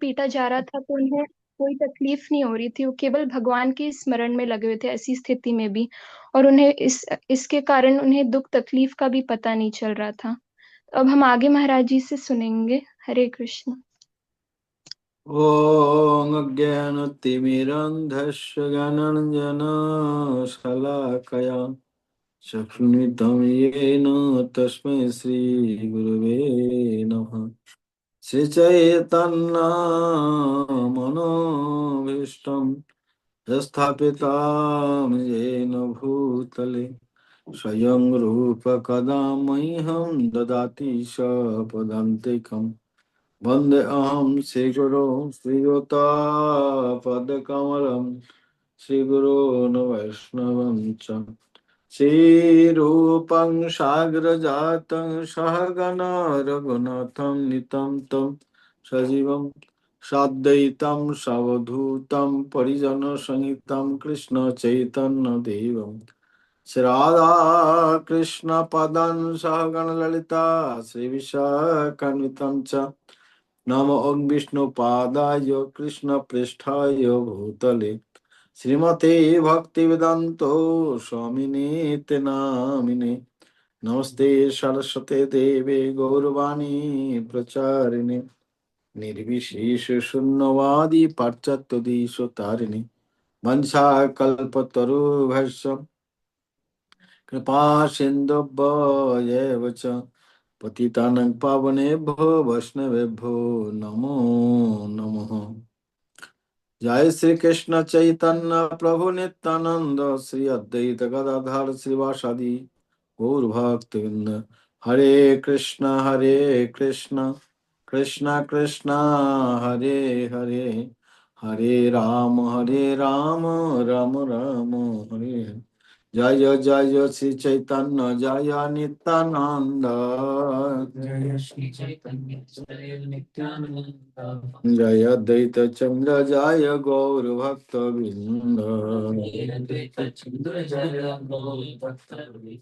पीटा जा रहा था तो उन्हें कोई तकलीफ नहीं हो रही थी, वो केवल भगवान के स्मरण में लगे हुए थे ऐसी स्थिति में भी। और उन्हें इसके कारण उन्हें दुख तकलीफ का भी पता नहीं चल रहा था। अब हम आगे महाराज जी से सुनेंगे। हरे कृष्ण। ॐ अज्ञानतिमिरन्धस्य ज्ञानाञ्जनशलाकया चक्षुरुन्मिलितं येन तस्मै श्रीगुरवे नमः। श्रीचैतन्यमनोभीष्टं स्थापितं येन भूतले स्वयं रूपकदा मह्यं ददाति स पदान्तिकम्। वन्देऽहं श्रीगुरो श्रीयुतापदकमलं श्रीगुरोन् वैष्णवं च श्रीरूपं साग्रजातं सहगण रघुनाथं नितं तं सजीवं साद्वैतं सावधूतं परिजनसहितं कृष्ण चैतन्यदेवं श्रीराधा कृष्ण पदं सहगण ललिता श्रीविशाखान्वितं च नमो विष्णुपादाय कृष्णप्रेष्ठाय भूतले श्रीमते भक्तिवेदान्तो स्वामिनेति नामिने। नमस्ते सरस्वते देवे गौरवाणी प्रचारिणे निर्विशेष शून्यवादी पाश्चात्यदेशतारिणे वंशाकल्पतरुभ्यश्च कृपा सिन्धुभ्यैव च पतितानां पावनेभ्यो वैष्णवेभ्यो नमो नमः। जय श्री कृष्ण चैतन्य प्रभु नित्यानंद श्री अद्वैत गदाधर श्रीवासादि गौर भक्तवृंद। हरे कृष्ण कृष्ण कृष्ण हरे हरे हरे राम राम राम हरे हरे। जय जय श्री चैतन्य जय नित्यानंद जय श्री चैतन्य जय नित्यानंद जय अद्वैत चंद्र जय गौर भक्त वृंद। जय अद्वैत चंद्र जय गौर भक्तवृंद।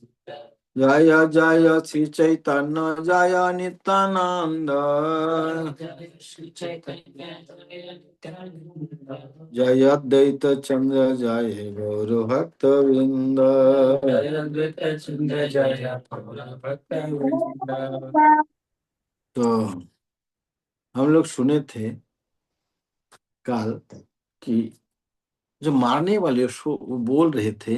जय जय श्री चैतन्य जय नित्यानंद जय श्री चैतन्य जय नित्यानंद जय अद्वैत चंद्र जय गौर भक्त वृंद। जय अद्वैत चंद्र जय गौर भक्तवृंद। तो हम लोग सुने थे कल कि जो मारने वाले वो बोल रहे थे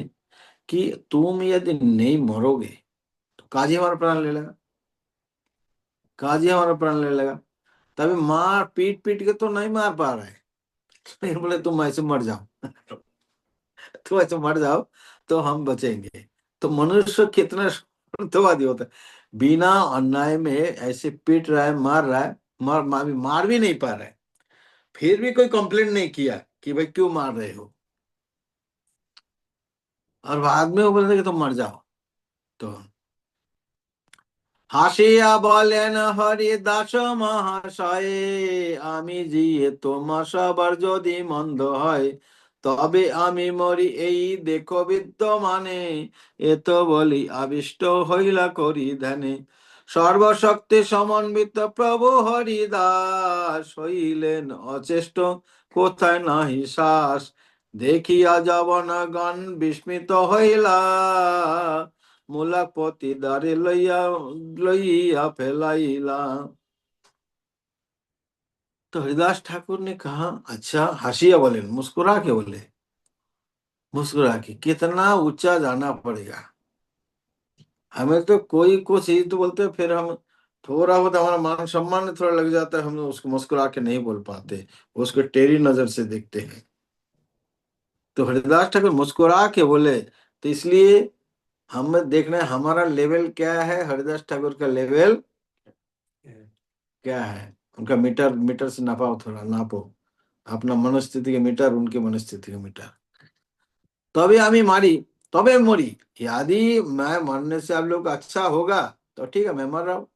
कि तुम यदि नहीं मरोगे तो काजी हमारा प्राण ले लेगा, काजी हमारा प्राण ले लेगा। तभी मार पीट पीट के तो नहीं मार पा रहा है, फिर बोले तुम ऐसे मर जाओ तुम ऐसे मर जाओ तो हम बचेंगे। तो मनुष्य कितना स्वार्थवादी होता है, बिना अन्याय में ऐसे पीट रहा है, मार रहा है, मार भी नहीं पा रहा है, फिर भी कोई कंप्लेंट नहीं किया कि भाई क्यों मार रहे हो, और बाद में वो बोलते कि तुम मर जाओ। तो হাসিয়া বলেন হরিদাস মহাশয়, আমি জিয়ে তোমার সবার যদি মন্দ হয়, তবে আমি মরি এই দেখো বিদ্যমানে, এ তো বলি আবিষ্ট হইলা করি ধ্যানে। সর্বশক্তি সমন্বিত প্রভু হরিদাস হইলেন অচেষ্ট, কোথায় নাহি শ্বাস। দেখিয়া যবনগণ বিস্মিত হইলা, मूलक पोती दारे लैया लैया फैलाइला। तो हरिदास ठाकुर ने कहा, अच्छा हंसिया बोले, मुस्कुरा के बोले, मुस्कुरा के कितना ऊंचा जाना पड़ेगा। हमें तो कोई कुछ ही तो बोलते फिर हम थोड़ा बहुत हमारा मान सम्मान थोड़ा लग जाता है, हम उसको मुस्कुरा के नहीं बोल पाते, उसको टेढ़ी नजर से देखते हैं। तो हरिदास ठाकुर मुस्कुरा के बोले, तो इसलिए हमें देखना है हमारा लेवल क्या है, हरिदास ठाकुर का लेवल क्या है। उनका मीटर मीटर से नापाओ, थोड़ा नापो अपना मनस्थिति के मीटर, उनके मनस्थिति के मीटर। तभी আমি मारी, तबे मरी। यदि मैं मरने से आप लोग अच्छा होगा तो ठीक है, मैं मर रहा हूँ,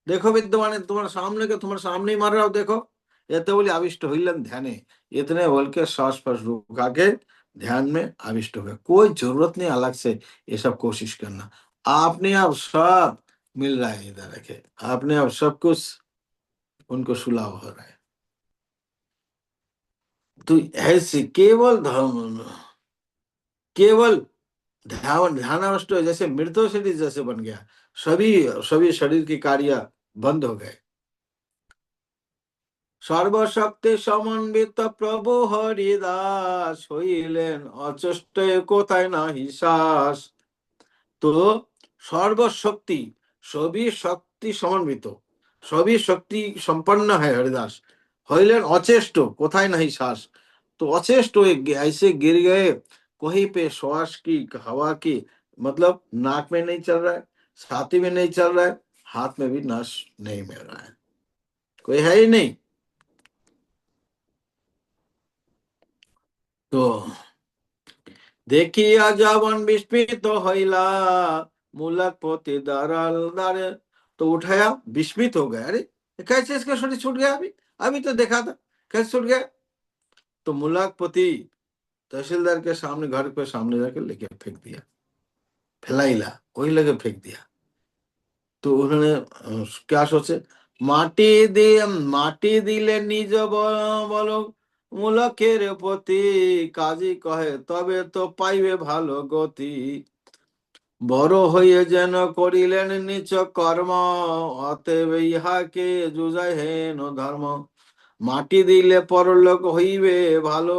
देखो विद्यमान तुम्हारे सामने के, तुम्हारे सामने ही मर रहा हूँ, देखो। ये तो बोले आविष्ट हुईलन ध्याने, इतने बोल के श्वास पर रुका के ध्यान में आविष्ट हो गए। कोई जरूरत नहीं अलग से ये सब कोशिश करना, आपने आप सब मिल रहा है, इधर रखे आपने आप सब कुछ उनको सुलभ हो रहा है। तो ऐसे केवल ध्यानावष्ट जैसे मृत शरीर जैसे बन गया, सभी सभी शरीर की कार्य बंद हो गए। सर्वशक्ति समन्वित प्रभु हरिदास হইলেন অচেষ্ট কোথায় নাহি শ্বাস। तो सर्वशक्ति, सभी शक्ति समन्वित, सभी शक्ति संपन्न है हरिदास, हरिलेन अचेष्ट कोথায় नहीं श्वास। तो अचेष्ट ऐसे गिर गए, कहीं पे श्वास की हवा की मतलब नाक में नहीं चल रहा है, छाती में नहीं चल रहा है, हाथ में भी नस नहीं मिल रहा है, कोई है ही नहीं। तो देखिया जवन विस्मित हईला मूलक पोती दाराल दारे। तो उठाया, विस्मित हो गया, अरे कैसे इसका शरीर छूट गया, अभी अभी तो देखा था, कैसे छूट गया। तो मूलक पोती तहसीलदार के सामने, घर पे सामने जाकर लेके फेंक दिया, फैलाइला वही लगे फेंक दिया। तो उन्होंने क्या सोचे, माटी दिले निज বলো মূলকের প্রতি, কাজী কহে তবে তো পাইবে ভালো গতি। বড় হয়ে যেন করিলেন নিচ কর্ম, অতএব ইহাকে যুজায় হেন ধর্ম। মাটি দিলে পরলোক হইবে ভালো,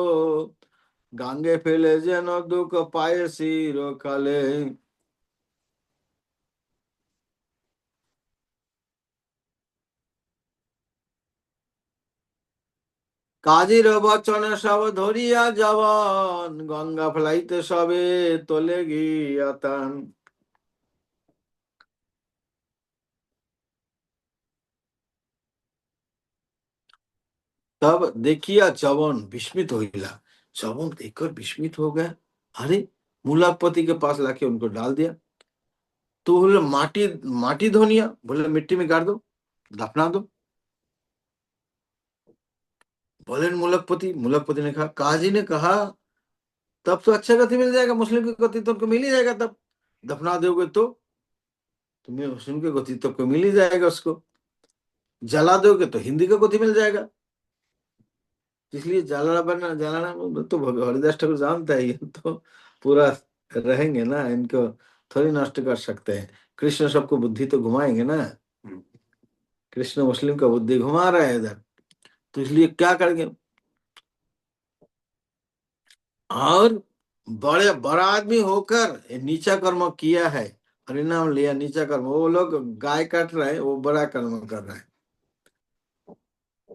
গাঙ্গে ফেলে যেন দুঃখ পায় চিরকালে। কাজীর বচনে সব ধরিয়া জবান, গঙ্গা ফেলাইতে সবে তোলে গিয়া তান। तब देखिया जवन विस्मित होइला, जवन देखकर विस्मित हो गया, अरे मूलापति के पास लाके उनको डाल दिया। तो बोले माटी माटी धोनिया, बोले मिट्टी में गाड़ दो, दफना दो। बोले मूलकपति ने कहा, काजी ने कहा तब तो अच्छा गति मिल जाएगा, मुस्लिम की गति तो तुमको मिल ही जाएगा, तब दफना दोगे तो तुम्हें मुस्लिम की गति तो मिल ही जाएगा, उसको जला दोगे तो हिंदी का गति मिल जाएगा। इसलिए जलाना तो हरिदास ठाकुर जानता है, ये तो पूरा रहेंगे ना, इनको थोड़ी नष्ट कर सकते हैं। कृष्ण सबको बुद्धि तो घुमाएंगे ना, कृष्ण मुस्लिम का बुद्धि घुमा रहा है इधर, तो इसलिए क्या करेंगे। और बड़ा आदमी होकर नीचा कर्म किया है, परिणाम लिया नीचा कर्म। वो लोग गाय काट रहे हैं, वो बड़ा कर्म कर रहे हैं।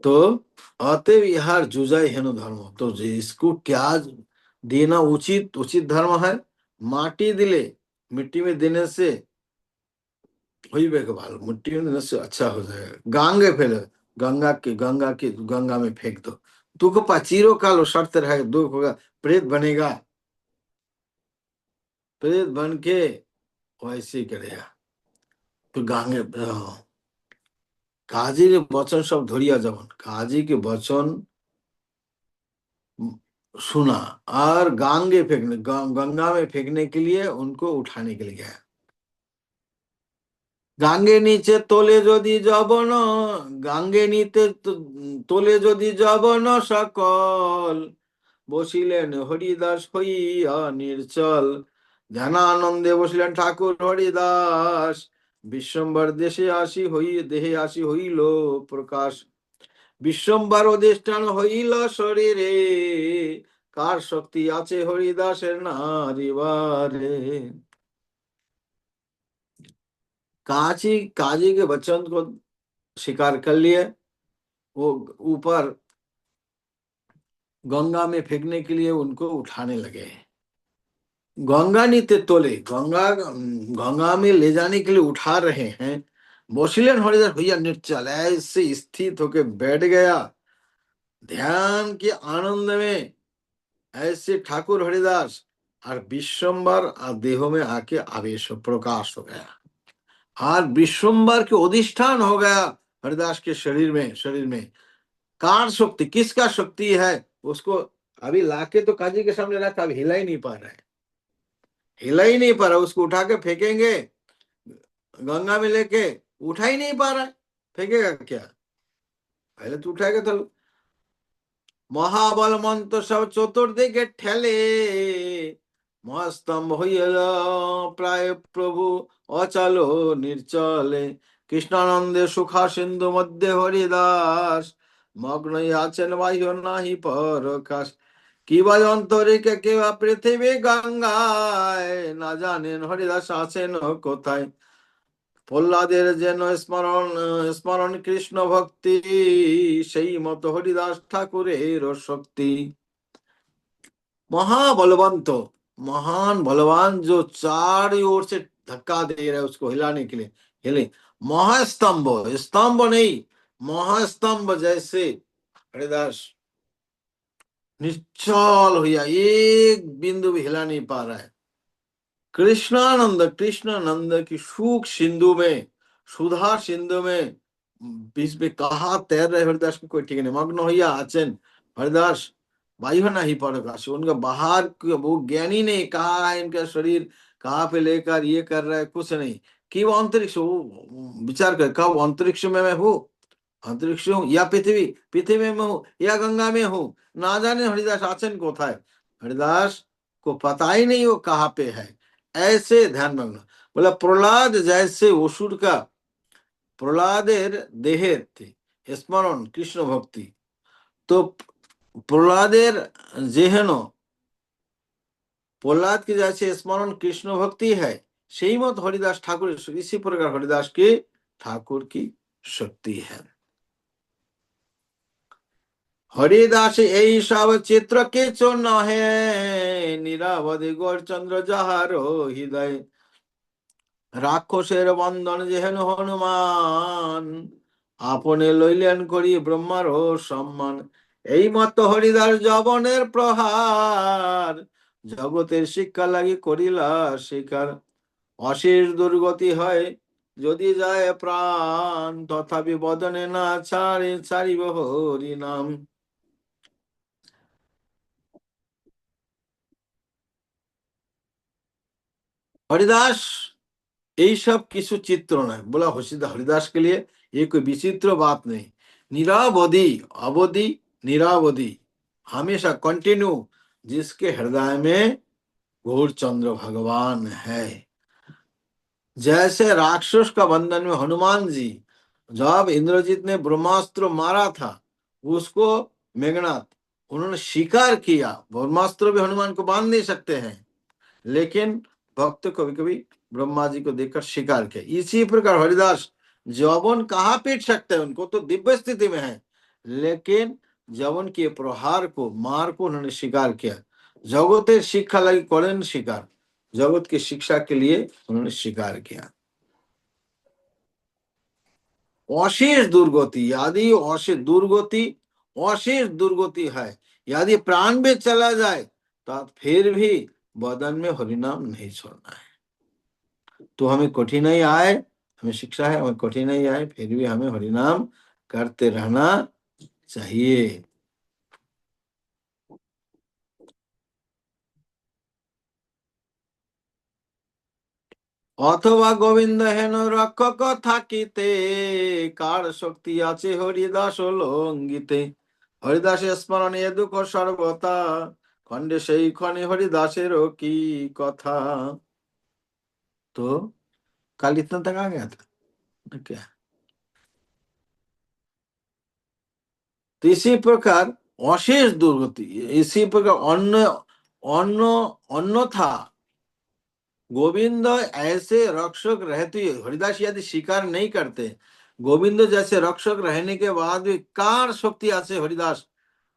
तो अतएव यह जुजाई हेनु धर्म, तो इसको क्या देना उचित उचित धर्म है। माटी दिले, मिट्टी में देने से वही बेकबाल, मिट्टी में देने से अच्छा हो जाएगा। गांगे फैले, गंगा में फेंक दो, दुख पाचीरो कालो शर्त रहेगा, दुख होगा, प्रेत बनेगा, प्रेत बन के वैसे ही करेगा। तो गांगे काजी के वचन सब धरिया जवन, काजी के वचन सुना और गंगा में फेंकने के लिए उनको उठाने के लिए गया। गांगे नीचे तोले यदि जबन, गांगे नीचे तोले यदि जबन सकल, বসিলেন হরিদাস হইয়া নির্চল। ধ্যানানন্দে বসিলেন ঠাকুর হরিদাস, বিশ্বম্বর দেহে আসি হইল প্রকাশ। বিশ্বম্বর অধিষ্ঠান হইল শরীরে, কার শক্তি আছে হরিদাসের নারিবারে। काजी के वचन को स्वीकार कर लिए, वो ऊपर गंगा में फेंकने के लिए उनको उठाने लगे। गंगा नीते तोले, गंगा में ले जाने के लिए उठा रहे हैं। मोशिलन हरिदास भैया निर्चल ऐसे स्थित होके बैठ गया, ध्यान के आनंद में ऐसे ठाकुर हरिदास और विश्वम्बर देहों में आके आवेश प्रकाश हो गया, और विश्वम्बर के अधिष्ठान हो गया हरिदास के शरीर में। कार शक्ति, किसका शक्ति है, उसको अभी लाके तो काजी के सामने रखा, अभी हिला ही नहीं पा रहा है, उसको उठा के फेंकेंगे गंगा में लेके, उठा ही नहीं पा रहा है, फेंकेगा क्या, पहले तो उठाएगा तो মহাবল মন্ত্র সব চতুর্দিকে ঠেলে, মহাস্তম্ভ হইল প্রায় প্রভু অচল নির্চলে। কৃষ্ণানন্দে সুখা সিন্ধু মধ্যে হরিদাস, মগ্ন আছেন বাহ্য নাহি পরকাশ। কিবা অন্তরিকে কেবা পৃথিবী গঙ্গায়, না জানেন হরিদাস আছেন কোথায়। প্রহ্লাদের যেন স্মরণ স্মরণ কৃষ্ণ ভক্তি, সেই মতো হরিদাস ঠাকুরের शक्ति। महाबलवंत, महान बलवान, जो चारों ओर से धक्का दे रहा है उसको हिलाने के लिए, हिले। महास्तंभ, स्तंभ नहीं, महास्तंभ जैसे हरिदास निश्चल हुआ, एक बिंदु भी हिला नहीं पा रहा है। कृष्णानंद, कृष्णानंद की सुख सिंधु में, सुधा सिंधु में, बीच में कहा तैर रहे हरिदास को कोई ठीक नहीं। मग्न हुआ आचन हरिदास, वायु ना ही परकाश, उनका बाहर वो ज्ञान ही नहीं, कहा है इनका शरीर कहाँ पे लेकर ये कर रहा है, कुछ नहीं। कि वो अंतरिक्ष, वो विचार कर, कहा वो अंतरिक्ष में मैं हूँ, अंतरिक्ष हूँ या पृथ्वी, पृथ्वी में हूँ या गंगा में हूँ, ना जाने हरिदास आचन को था। हरिदास को पता ही नहीं वो कहाँ पे है। ऐसे ध्यान मग्न। बोला प्रहलाद जैसे असुर का, प्रहलादेर देहेर थे स्मरण कृष्ण भक्ति, तो प्रहलादेर जेहन प्रहलाद की जैसे स्मरण कृष्ण भक्ति है, সেই মত हरिदास ठाकुर, इसी प्रकार हरिदास के ठाकुर की शक्ति है। हरिदास এই সব চিত্র কিছু নহে, নীরবধি গৌরচন্দ্র যাহার হৃদয়। রাক্ষসের বন্ধন যেহেন হনুমান, আপনে লইলেন করি ব্রহ্মার সম্মান। এই মত হরিদাস যবনের প্রহার, জগতের শিক্ষা লাগি করিলা শিকার। অশেষ দুর্গতি হয় যদি যায় প্রাণ, তথাপি বদনে না ছাড়ে ছাড়িব হরি নাম। हरिदास এই সব কিছু চিত্র নয়, बोला हरिदास के लिए ये कोई विचित्र बात नहीं। निरावधि, अवधि, निरावधि, हमेशा कंटिन्यू, जिसके हृदय में गौरचंद्र भगवान है। जैसे राक्षस का बंधन में हनुमान जी, जब इंद्रजीत ने ब्रह्मास्त्र मारा था, उसको मेघनाथ उन्होंने स्वीकार किया। ब्रह्मास्त्र भी हनुमान को बांध नहीं सकते हैं, लेकिन भक्त कभी कभी ब्रह्मा जी को देखकर स्वीकार किया। इसी प्रकार हरिदास जौवन कहाँ पीट सकते हैं, उनको तो दिव्य स्थिति में है, लेकिन जौवन के प्रहार को, मार को उन्होंने स्वीकार किया। जगतेर शिक्षा लगी करें स्वीकार, जगत की शिक्षा के लिए उन्होंने स्वीकार किया। अशेष दुर्गति, यदि अशेष दुर्गति, अशेष दुर्गति है, यदि प्राण भी चला जाए तो फिर भी बदन में हरिनाम नहीं छोड़ना है। तो हमें कठिनाई आए, हमें शिक्षा है, हमें कठिनाई आए, फिर भी हमें हरिनाम करते रहना चाहिए। অথবা গোবিন্দ হেন রক্ষক থাকিতে, কার শক্তি আছে হরিদাস লঙ্গিতে। হরিদাসের স্মরণে দুঃখ সর্বতা, খণ্ডে সেই ক্ষণে हरिदासेरो की कथा। तो कल इतना तक आ गया था क्या? तो इसी प्रकार अशेष दुर्गति, इसी प्रकार अन्न अन्न अन्यथा गोविंद ऐसे रक्षक रहते, हरिदास यदि स्वीकार नहीं करते, गोविंद जैसे रक्षक रहने के बाद भी कार शक्ति आसे हरिदास,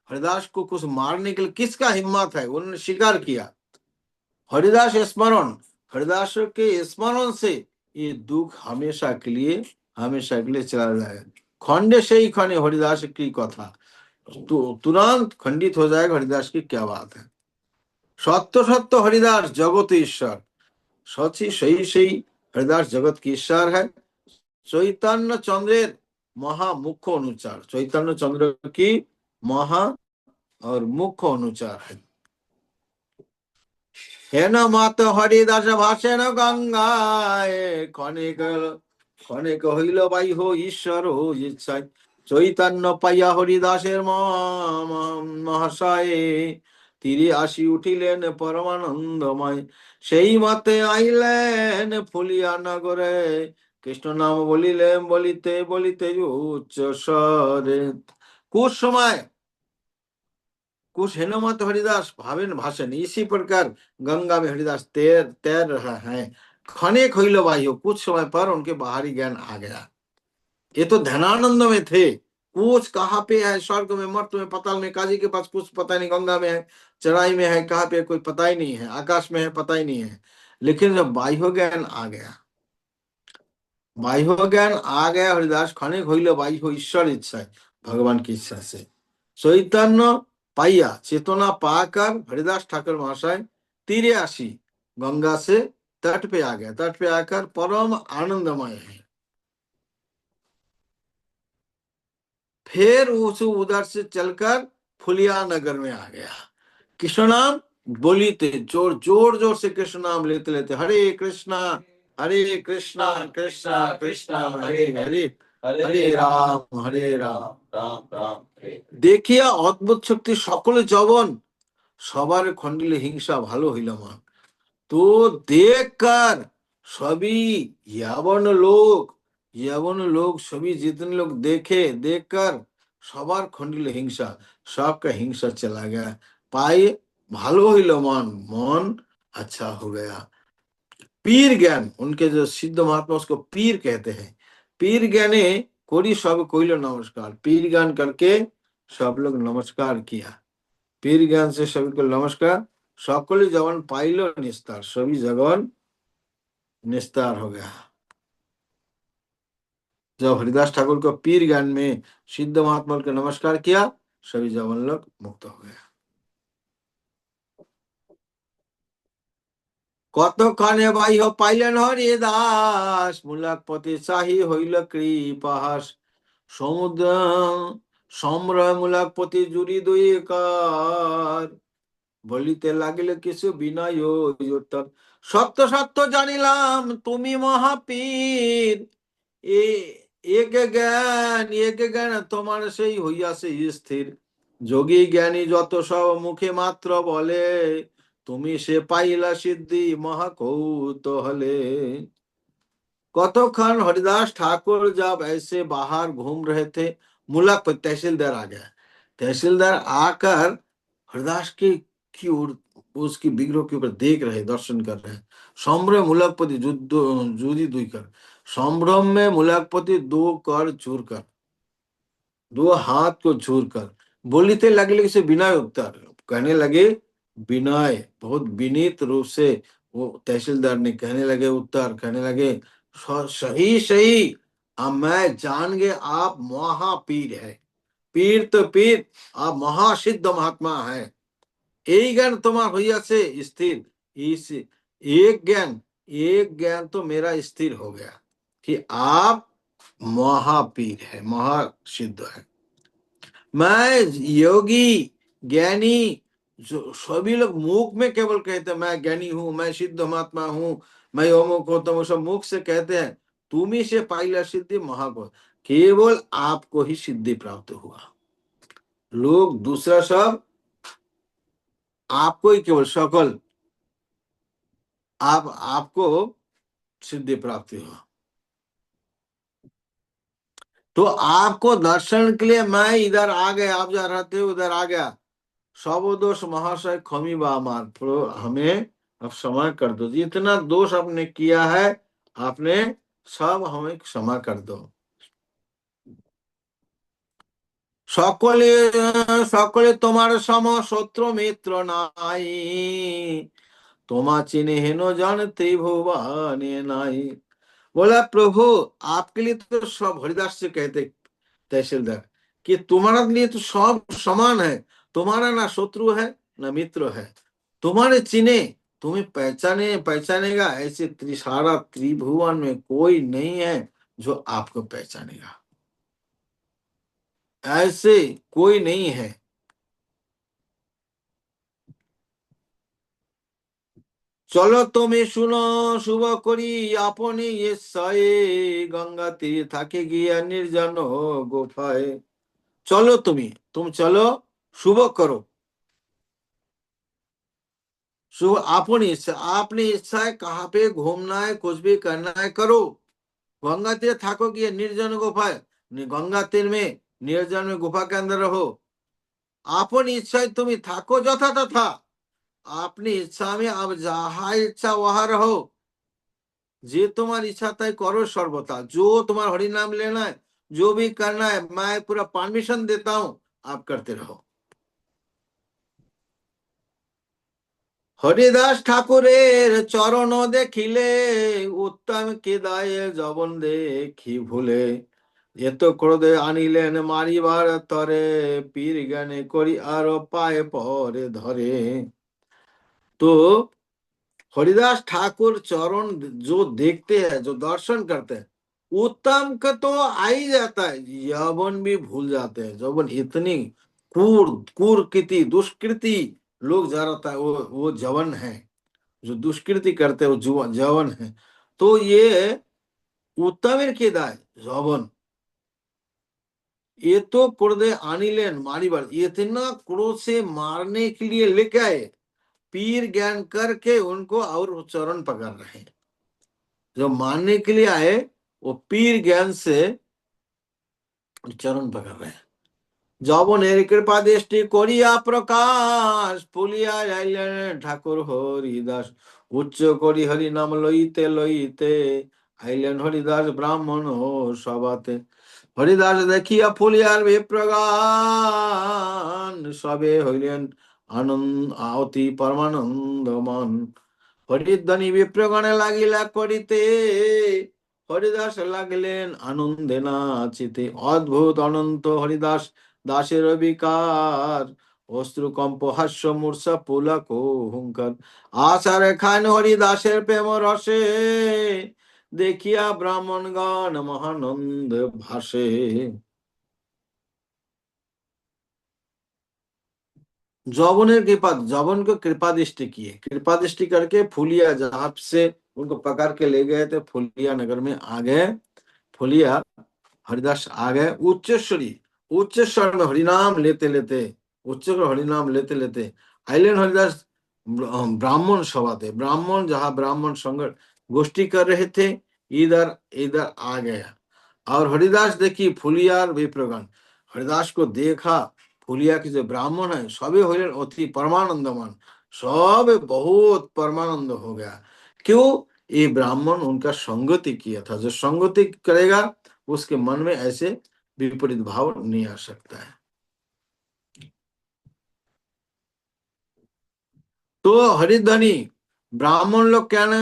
हरिदास को कुछ मारने के लिए किसका हिम्मत है, उन्होंने स्वीकार किया। हरिदास स्मरण, हरिदास के स्मरण से ये दुख हमेशा के लिए चला जाएगा। खंडे से ही खंडे हरिदास की कथा, तो तुरंत खंडित हो जाएगा हरिदास की क्या बात है। सत्य सत्य हरिदास जगत ईश्वर, सची सही सही हरिदास जगत की ईश्वर है। चैतन्य चंद्रेर महा मुख्य अनुचार, चैतन्य चंद्र की महा और मुख्य अनुचार है। हेन मत हरिदास भाषेन गंगाए, खनिक खनिक हईल बाई हो ईश्वर हो इच्छाय। চৈতন্য পাইয়া হরিদাসের মহাশয়ে তীরে আসি উঠিলেন পরমানন্দময়। সেই মতে আইলেন ফুলিয়া নগরে, কৃষ্ণ নাম বলিলেন বলিতে বলিতে উচ্চ স্বরে। कुछ समय कुछ हेनुमत हरिदास भावेन भाषण इसी प्रकार गंगा में हरिदास तैर तैर रहा है। खनेक होइल बाह्य, कुछ समय पर उनके बाहरी ज्ञान आ गया। ये तो ध्यानानंद में थे। कुछ कहाँ पे है, स्वर्ग में, मर्त में, पाताल में, काजी के पास कुछ पता नहीं, गंगा में है, चढ़ाई में है, कहाँ पे कोई पता ही नहीं है, आकाश में है पता ही नहीं है। लेकिन जब बाह्य ज्ञान आ गया, बाह्य ज्ञान आ गया हरिदास, खनिक होइल बाह्य ईश्वर इच्छा है, भगवान की इच्छा से चैतन्य पाइया, चेतना पाकर हरिदास ठाकुर महाशय तीरे आसी, गंगा से तट पे आ गया। तट पे आकर परम आनंदमय है। फिर उस उधर से चलकर फुलिया नगर में आ गया। कृष्ण नाम बोलीते, जोर जोर जोर से कृष्ण नाम लेते लेते, हरे कृष्णा कृष्णा कृष्णा हरे हरे, हरे राम राम राम हरे। देखिया अद्भुत शक्ति, সকলে যবন, সবার খন্ডিলে হিংসা ভালো হইল মন। तो देखकर सभी यवन लोग सभी जितने लोग देखे, देखकर सबार खंडिल हिंसा, सबका हिंसा चला गया। पाए भालो हिलो मन, मन अच्छा हो गया। पीर ज्ञान, उनके जो सिद्ध महात्मा उसको पीर कहते हैं। पीर ज्ञाने कोरी सब कोइलो नमस्कार, पीर ज्ञान करके सब लोग नमस्कार किया। पीर ज्ञान से सभी को नमस्कार। सकले जवन पाइलो निस्तार, सभी जगन निस्तार हो गया। जब हरिदास ठाकुर को पीर ज्ञान में सिद्ध महात्मा को नमस्कार किया, सभी जवन लोग मुक्त हो गया। কতক্ষণে বাহ্য পাইলেন হরিদাস, মূলাকপতি চাহি হইল কৃপাহাস। সমুদ্র সম্রয় মূলাকপতি জুড়ি দুই কার, বলিতে লাগিলে কিছু বিনয় উত্তর। সত্য সত্য জানিলাম তুমি মহাপীর, এক জ্ঞান তোমার সেই হইয়াছে স্থির। যোগী জ্ঞানী যত সব মুখে মাত্র বলে, তুমি সে পাইলা सिद्धि महाकौतूहले। कतोखन हरिदास ठाकुर जब ऐसे बाहर घूम रहे थे, मुलक पर तहसीलदार आ गया। तहसीलदार आकर हरिदास की ओर, उसकी विग्रह के ऊपर देख रहे, दर्शन कर रहे। संभ्रम मुलकपति जुदी दुई कर, संभ्रम में मुलकपति दो कर चूर कर, दो हाथ को चूर कर बोलीते लगे से विनय उत्तर, कहने लगे विनय, बहुत विनीत रूप से वो तहसीलदार ने कहने लगे, उत्तर कहने लगे, सही सही, अब मैं जान गए आप महापीर है। पीर तो पीर, आप महासिद्ध महात्मा है। यही ज्ञान तुम्हारा हुआ से स्थिर, इस एक ज्ञान तो मेरा स्थिर हो गया कि आप महापीर है, महासिद्ध है। मैं योगी ज्ञानी, जो सभी लोग मुख में केवल कहते हैं मैं ज्ञानी हूं, मैं सिद्ध महात्मा हूं, मैं अमुक हूं, तुम सब मुख से कहते हैं। तुम्ही से पाइला सिद्धि महागो, केवल आपको ही सिद्धि प्राप्त हुआ। लोग दूसरा सब आपको ही केवल सकल, आपको सिद्धि प्राप्ति हुआ। तो आपको दर्शन के लिए मैं इधर आ गया, आप जहाँ रहते हो उधर आ गया। सब दोष महाशय खमी बामार, तो हमें अब क्षमा कर दो, जितना दोष आपने किया है आपने सब हमें क्षमा कर दो। সকলে সকলে তোমার সম শত্রু মিত্র নাই, তোমা চিনে হেন জন त्रिभुवने নাই। बोला प्रभु आपके लिए तो सब, हरिदास से कहते तहसीलदार, कि तुम्हारा लिए तो सब समान है, तुम्हारा ना शत्रु है ना मित्र है, तुम्हारे चिने, तुम्हें पहचानेगा ऐसे सारा त्रिभुवन में कोई नहीं है जो आपको पहचानेगा, ऐसे कोई नहीं है। চলো তুমি শুনো শুভ করি আপনি ঈশ্বরে, গঙ্গা তীরে থাকে গিয়া নির্জন গোফায়। चलो तुम चलो शुभ करो, शुभ अपनी इच्छा, अपनी इच्छा है कहाँ पे घूमना है, कुछ भी करना है करो। गंगा तीर थाको कि निर्जन गुफा है, गंगा तीर में निर्जन में गुफा के अंदर रहो। अपनी इच्छा तुम्हें थाको যথা तथा, अपनी इच्छा में अब जहाँ इच्छा वहां रहो। जे तुम्हारी इच्छा तय करो सर्वथा, जो तुम्हारा हरि नाम लेना है, जो भी करना है, मैं पूरा परमिशन देता हूं, आप करते रहो। হরিদাস ঠাকুরের চরণ দেখিলে, উত্তম কেদায় জবন দেখি ভুলে, এত ক্রোধে আনিলেন মারিবার তরে, পীর জ্ঞানে করি আর পায়ে পরে ধরে। तो हरिदास ठाकुर चरण जो देखते हैं, जो दर्शन करते हैं, उत्तम का तो आ ही जाता है, यौवन भी भूल जाते हैं। यौवन इतनी कुकृति दुष्कृति लोग जरा था, वो जवन है, जो दुष्कृति करते हैं वो जवन है। तो ये उत्तम के दाय जवन, ये तो क्रोधे आनिलेन मारिबार, इतना क्रोध से मारने के लिए लेके आए, पीर ज्ञान करके उनको और चरण पकड़ रहे हैं। जो मानने के लिए आए वो पीर ज्ञान से चरण पकड़ रहे हैं। जबনের कृपा दृष्टि করিয়া প্রকাশ, ফুলিয়া আইলেন ঠাকুর হরিদাস, উচ্চ করি হরি নাম লইতে লইতে, আইলেন হরিদাস ব্রাহ্মণ সভাতে। হরিদাস দেখিয়া ফুলিয়ার বিপ্রগান, সবে হইলেন আনন্দ অতি পরমানন্দ মন। হরিধ্বনি বিপ্রগণে লাগিলা করিতে, হরিদাস লাগিলেন আনন্দে নাচিতে। অদ্ভুত অনন্ত হরিদাস দাসের বিকার, অশ্রুকম্প হাস্য মূর্ছা পুলক হুঙ্কার। আশারে খান হরিদাসের প্রেম রসে, দেখিয়া ব্রাহ্মণগণ মহানন্দ ভাসে। जौबन कृपा, जौबन को कृपा दृष्टि किए, कृपा दृष्टि करके फुलिया जहां से उनको पकड़ के ले गए थे, फुलिया नगर में आ गए। फुलिया हरिदास आ गए उच्चेश्वरी, उच्चेश्वर में हरिनाम लेते लेते, उच्चेश्वर हरिनाम लेते लेते आइलेन हरिदास ब्राह्मण सभा थे। ब्राह्मण जहां ब्राह्मण संगत गोष्ठी कर रहे थे, इधर इधर आ गया। और हरिदास देखी फुलियार विप्रगण, हरिदास को देखा, फुलिया के जो ब्राह्मण है सबे हो अति परमानंदमान, सब बहुत परमानंद हो गया। क्यों? ये ब्राह्मण उनका संगति किया था, जो संगति करेगा उसके मन में ऐसे विपरीत भाव नहीं आ सकता है। तो हरिध्वनि ब्राह्मण लोग क्या ना,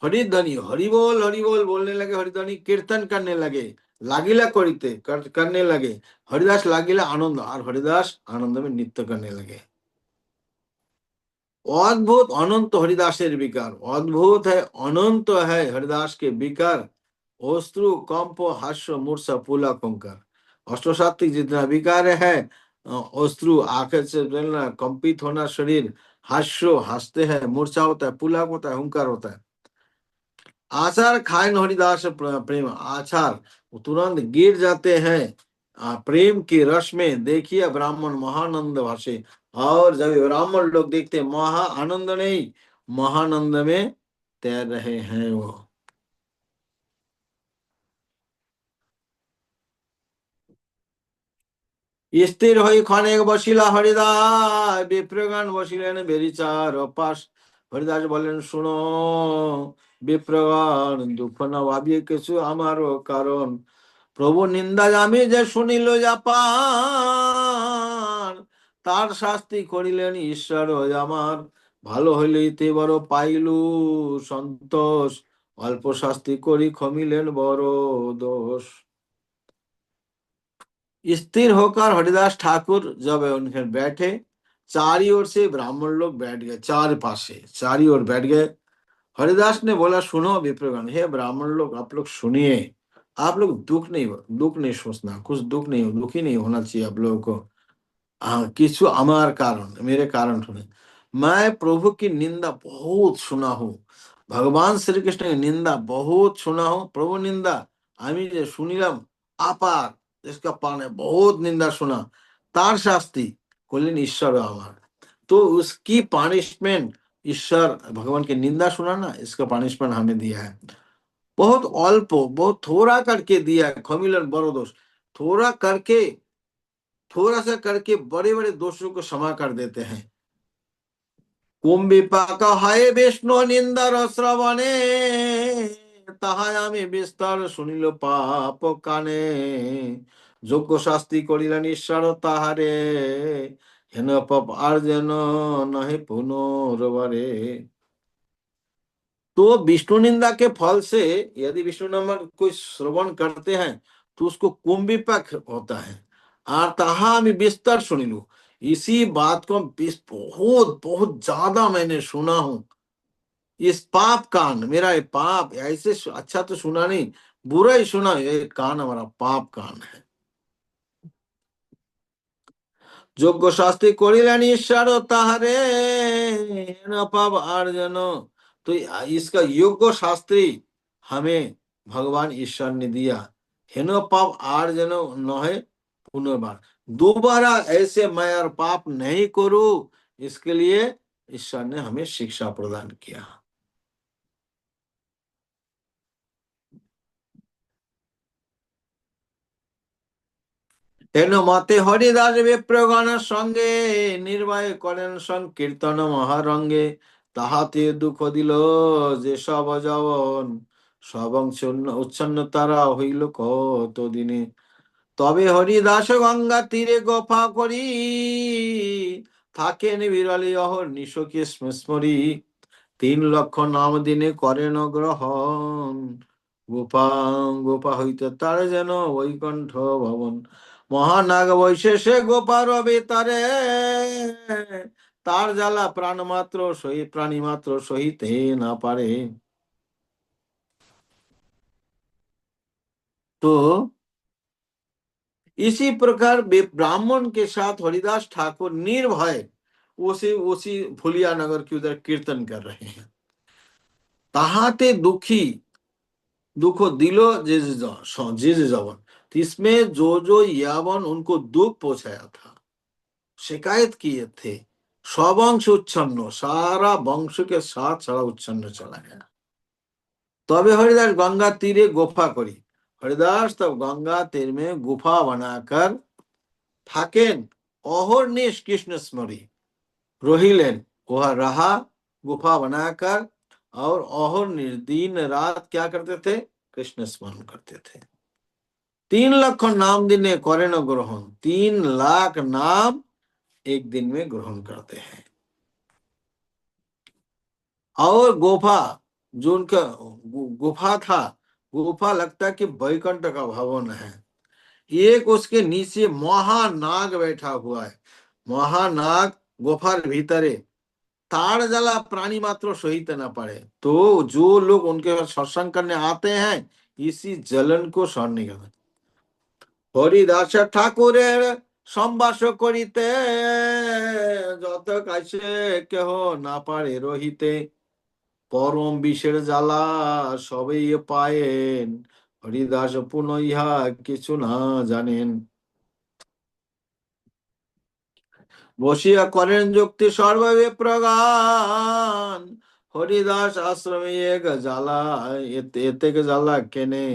हरिध्वनि हरि बोल बोलने लगे, हरिध्वनि कीर्तन करने लगे, लागिला करिते करने लगे। हरिदास लागिला आनंद, और हरिदास आनंद में नृत्य करने लगे। अद्भुत अनंत हरिदासेर विकार, अद्भुत है अनंत है हरिदास के विकार। अश्रु कंप हास्य मूर्छा पुला कंकर, अष्टसात्विक जितना विकार है, अश्रु आंखें से जलना, कंपित होना शरीर, हास्य हंसते हैं, मूर्छा होता है, पुलक होता है, हुंकार होता है। आचार खाए हरिदास प्रेम, आचार तुरंत गिर जाते हैं प्रेम के रस में। देखिए ब्राह्मण महानंद भाषे, और जब ब्राह्मण लोग देखते महा आनंद नहीं, महानंद में तैर रहे हैं वो। स्थिर হই ক্ষণেক বসিলা হরিদাস, বিপ্রগণ বসিলেন বেরিচার অপাস। হরিদাস বলেন শুনো বিপ্রগণ, দুঃখ না ভাবিয়ে কিছু আমারও কারণ। প্রভু নিন্দা আমি যে শুনিল জাপান, তার শাস্তি করিলেন ঈশ্বর আমার। ভালো হইলেইতে বড় পাইলু সন্তোষ, অল্প শাস্তি করি ক্ষমিলেন বড় দোষ। स्थिर होकर हरिदास ठाकुर जब उनके बैठे, चारी ओर से ब्राह्मण लोग बैठ गए, चार पासे चारी ओर बैठ गए। हरिदास ने बोला सुनो विप्रगण, हे ब्राह्मण लोग आप लोग सुनिए, आप लोग दुख नहीं सोचना, कुछ दुख नहीं, दुखी नहीं होना चाहिए आप लोगों को। हाँ किछु अमार कारण मेरे कारण सुने। मैं प्रभु की निंदा बहुत सुना हूँ, भगवान श्री कृष्ण की निंदा बहुत सुना हूँ। प्रभु निंदा আমি যে শুনিলাম আপার, इसका पाने बहुत निंदा सुना, तार शास्ति করলেন ईश्वर আমার। तो उसकी पनिशमेंट ईश्वर भगवान की निंदा सुना ना, इसका पनिशमेंट हमें दिया है। बहुत अल्प बहुत थोड़ा करके दिया है, खमिलन बड़ो दोष, थोड़ा करके थोड़ा सा करके बड़े बड़े दोषों को क्षमा कर देते हैं। कुंभिपाक हाय विष्णु निंदार श्रवणे, তাহাই আমি বিস্তার শুনিল পাপ কানে, যোগ্য শাস্তি করিলেন ঈশ্বর তাহারে, হেন পাপ আর যেন নহে পুনর্বারে। तो विष्णु निंदा के फल से यदि विष्णु नाम कोई श्रवण करते हैं तो उसको कुंभिपाक होता है। और ताहा मैं विस्तार सुनिलू, इसी बात को बहुत बहुत ज्यादा मैंने सुना हूं। इस पाप कान मेरा ये पाप ऐसे अच्छा तो सुना नहीं, बुरा ही सुना, ये कान हमारा पाप कान है। যোগ্য শাস্তি করিলেন ঈশ্বর তাহারে, न पाप आर्जन। तो इसका योग्य शास्त्री हमें भगवान ईश्वर ने दिया, हेन पाप आर्जन न है पुनर्बार, दोबारा ऐसे मैं और पाप नहीं करूं, इसके लिए ईश्वर ने हमें शिक्षा प्रदान किया। हेन मते हरिदास विप्रगण संगे, निर्भय करें संकीर्तन महारंगे, তাহাতে দুঃখ দিল যে সব যবন, সবংশ উচ্ছন্ন তারা হইল কত দিনে। তবে হরিদাস গঙ্গা তীরে গোফা করি, থাকেন বিরলি অহর নিশকে স্মরি, 3 লক্ষ নাম দিনে করেন গ্রহণ, গোপা গোপা হইতে তার যেন বৈকুণ্ঠ ভবন। মহানাগ বৈশেষে গোপা রবে তারে, তার জ্বালা প্রাণ মাত্র সহি প্রাণী মাত্র সহিতে না পারে। तो इसी प्रकार ब्राह्मण के साथ हरिदास ठाकुर निर्भय उसी उसी फुलिया नगर की उधर कीर्तन कर रहे हैं। ताहाते दुखी दुख दिलो जिज जवन, इसमें जो यावन उनको दुख पहुंचाया था, शिकायत किए थे, स्ववंश उच्छन्न, सारा वंश के साथ सारा उच्छन्न चला गया। तबे हरिदास गंगा तीरे गुफा करी, हरिदास तब गंगा तीर में गुफा बनाकर थाकेन अहर्निश कृष्ण स्मरी, रोहिलेन वह रहा गुफा बनाकर, और अहर्निश दिन रात क्या करते थे, कृष्ण स्मरण करते थे। 3 लाख नाम दिन में करें ग्रहण, 3 लाख नाम एक दिन में ग्रहण करते हैं। और गुफा जो उनका गुफा था, गुफा लगता कि वैकुंठ का भवन है। एक उसके नीचे महानाग बैठा हुआ है, महानाग गुफार भीतरे, तार जला प्राणी मात्र सहित न पड़े। तो जो लोग उनके पास सत्संग करने आते हैं इसी जलन को सहन नहीं करते। हरिदास ठाकुरेर संवास करिते, যত কাছে কেহ না পারে রহিতে, পরম বিষের জ্বালা সবই পায়েন, হরিদাস পুনঃ ইহা কিছু না জানেন। বসিয়া করেন যুক্তি সর্ববে প্রগান, হরিদাস আশ্রমে এক জ্বালা এতে জ্বালা কেনে,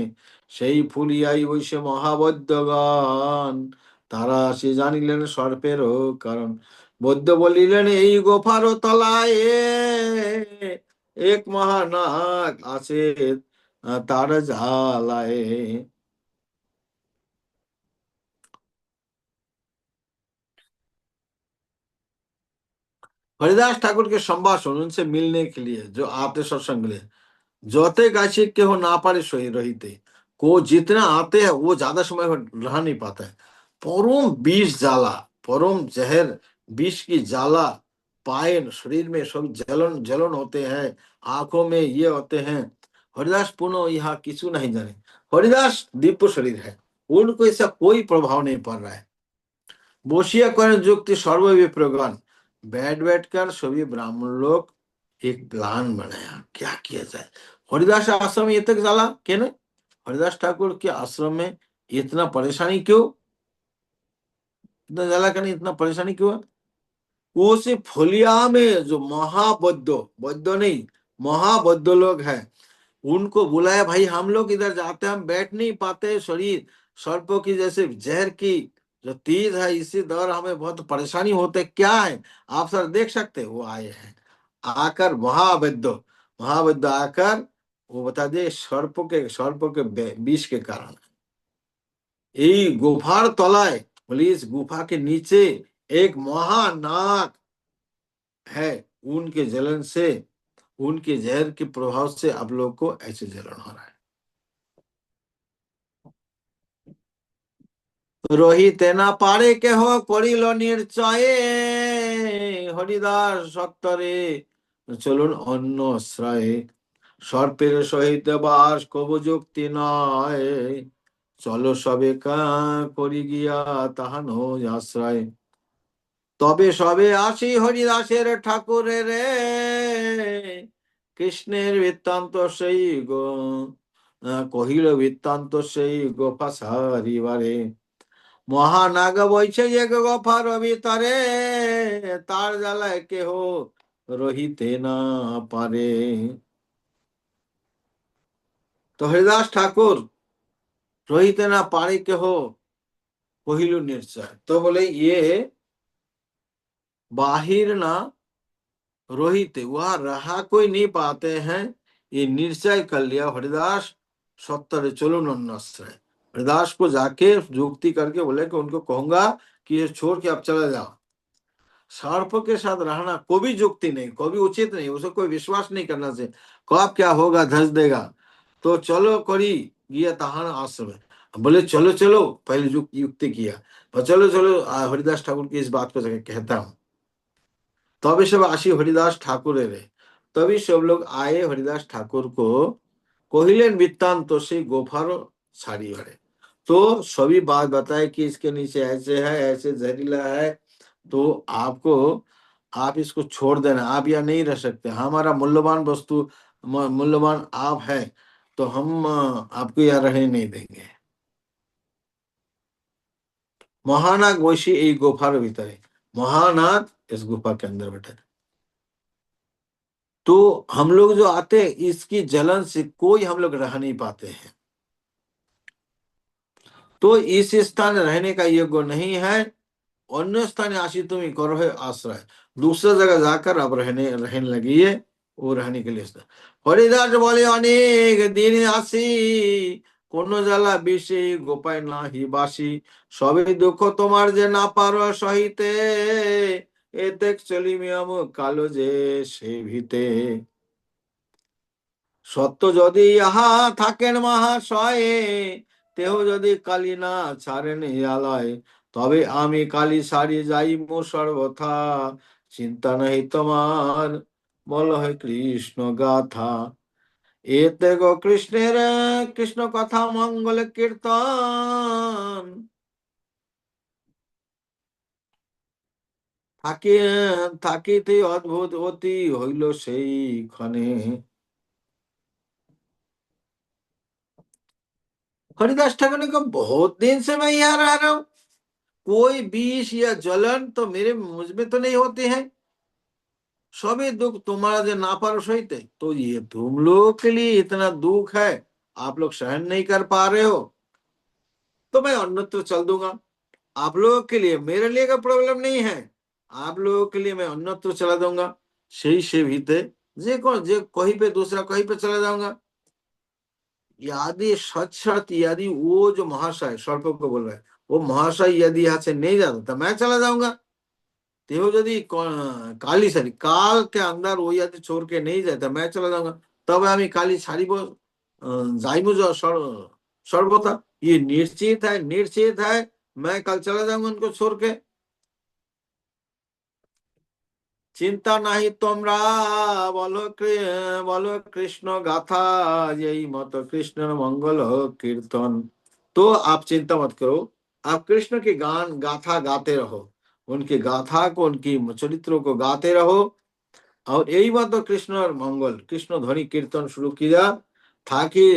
সেই ফুলিয়াই বৈশে মহাবৈদ্যগণ, তারা সে জানিলেন সর্পেরও কারণ। বৈদ্য বলিলেন এই গোফার তলায় এক মহানাগ আছে, তার জ্বালায়। हरिदास ठाकुर के संभाषण उनसे मिलने के लिए जो आते सत्संग लिए, जोते गाछी के हो ना पारे सही रहीते, को जितना आते हैं वो ज्यादा समय रह नहीं पाता है। परम विष जाला, परम जहर विष की जाला पाए शरीर में सब जलन जलन होते हैं, आंखों में ये होते हैं। हरिदास पुनः यहाँ किसी नहीं जाने, हरिदास दिव्य शरीर है, उनको ऐसा कोई प्रभाव नहीं पड़ रहा है। বসিয়া করেন যুক্তি सर्वविप्रगण। बैठ बैठकर सभी ब्राह्मण लोग एक प्लान बनाया, क्या किया जाए। हरिदास आश्रम में ये तक चला क्या ना, हरिदास ठाकुर के आश्रम में इतना परेशानी क्यों, इतना जला करने इतना परेशानी क्यों। वो से फुलिया में जो महाबौद्ध, बौद्ध नहीं महाबौद्ध लोग हैं, उनको बुलाया, भाई हम लोग इधर जाते हैं, हम बैठ नहीं पाते, शरीर सर्पों की जैसे जहर की जो तीर है इसी दौर हमें बहुत परेशानी होते, क्या है आप सर देख सकते हैं। वो आए हैं, आकर महाबौद्ध, महाबौद्ध आकर वो बता दे सर्प के विष के कारण यही गुफार तलाए, बोले इस गुफा के नीचे एक महानाग है, उनके जलन से, उनके जहर के प्रभाव से आप लोग को ऐसे जलन हो रहा है। রহিতে না পারে কেহ করিল নির্চয়ে, হরিদাস সত্তরে চলুন অন্য আশ্রয়ে, সর্পের সহিত বাস কবু যুক্তি নয়, চলো সবে করি গিয়া তাহান আশ্রয়। তবে সবে আসি হরিদাসের ঠাকুরের, কৃষ্ণের বৃত্তান্ত সেই গো কহিল বৃত্তান্ত সেই গোপা সারিবারে। মহানাগ বইছে যে গোফার ভিতরে, তার জ্বালায় কেহ রহিতে না পারে। তো হরিদাস ঠাকুর রহিতে না পারে কেহ কহিল নিশ্চয়, तो बोले ये बाहिर ना रोहित वह रहा कोई नहीं पाते हैं, ये निश्चय कर लिया हरिदास सत्तर चलो नन्नाश्रय। हरिदास को जाके युक्ति करके बोले कि उनको कहूंगा कि ये छोड़ के अब चला जाओ। सर्प के साथ रहना कोई भी युक्ति नहीं, कोई भी उचित नहीं, उसे कोई विश्वास नहीं करना चाहिए, कब क्या होगा धस देगा। तो चलो करी गया तहान आश्रम, बोले चलो चलो, पहले युक्ति किया, पर चलो चलो हरिदास ठाकुर की इस बात को जाके कहता हूँ। तभी सब आशी हरिदास ठाकुर रे, तभी सब लोग आए हरिदास ठाकुर को कहिलेन वृत्तांत से गोफार साड़ी भरे। तो सभी बात बताए कि इसके नीचे ऐसे है, ऐसे जहरीला है, तो आपको आप इसको छोड़ देना, आप यहाँ नहीं रह सकते, हमारा मूल्यवान वस्तु मूल्यवान आप है, तो हम आपको यहाँ रहने नहीं देंगे। महानाग वैशी एक गुफार भीतर है, महानाग इस गुफा के अंदर बैठे। तो हम लोग जो आते हैं इसकी जलन से कोई हम लोग रह नहीं पाते हैं, तो इस स्थान रहने का योग्य नहीं है, अन्य स्थान आशी तुम करो है आश्रय, दूसरा जगह जाकर अब रहने लगिए, वो रहने के लिए। हरिदास बोले अनेक दिन आसी, কোনো জ্বালা বিষে গোপায় নাহি বাসি, সবে দুঃখ তোমার যে না পারো সহিতে, এতে চলিমি আম কালো যে সে ভিতে। সত্য যদি ইহা থাকেন মহাশয়ে, তেহ যদি কালী না ছাড়েন আলয়, তবে আমি কালী সারি যাইব সর্বথা, চিন্তা নাই তোমার বল হয় কৃষ্ণ গাথা। এতে গো কৃষ্ণের কৃষ্ণ কথা মঙ্গল কীর্তন, থাকি থাকিতে অদ্ভুত অতি হইল সেই ক্ষণে। हरिदास ठाकुर ने कहा बहुत दिन से मैं यहाँ रह रहा हूँ, कोई विष या जलन तो मेरे मुझ में तो नहीं होती है, सभी दुख तुम्हारा जो नापार सहित, तो ये तुम लोग के लिए इतना दुख है, आप लोग सहन नहीं कर पा रहे हो, तो मैं अन्यत्र चल दूंगा। आप लोगों के लिए, मेरे लिए का प्रॉब्लम नहीं है, आप लोगों के लिए मैं अन्यत्र चला दूंगा। सही से भीते जे कहीं पे दूसरा कहीं पे चला जाऊंगा। यदि सच सच यदि वो जो महाशय सर्प को बोल रहा है, वो महाशय यदि यहाँ से नहीं जाता तो मैं चला जाऊंगा। तो यदि काली सारी काल के अंदर वो यदि छोड़ के नहीं जाता मैं चला जाऊंगा, तब हमें काली सारी वो जाइमु जो सर्वथा ये निश्चित है, निश्चित है मैं कल चला जाऊंगा उनको छोड़ के। चिंता नहीं তোমরা বলো कृष्ण गाथा, यही मत कृष्ण मंगल कीर्तन। तो आप चिंता मत करो, आप कृष्ण के गान गाथा गाते रहो, उनके गाथा को, उनकी चरित्रों को गाते रहो। और यही बात तो कृष्ण और मंगल, कृष्ण ध्वनि कीर्तन शुरू किया, थाकी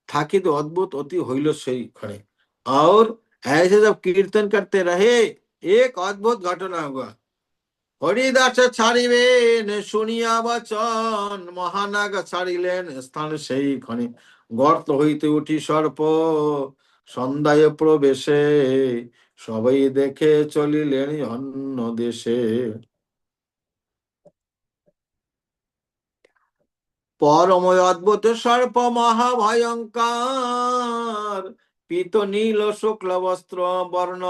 थाकी तो अद्भुत अति होइलो सही खड़े। और ऐसे जब कीर्तन करते रहे, एक अद्भुत घटना हुआ। हरिदास ছাড়িবেন শুনিয়া বচন, মহানাগ ছাড়িলেন স্থান সেইখানে। গর্ত হইতে উঠি সর্প সন্ধ্যায় প্রবেশে, সবাই দেখে চলিলেন অন্য দেশে। পরময় অদ্ভুত সর্প মহাভয়ঙ্কর, পীত নীল শুক্ল বস্ত্র বর্ণ,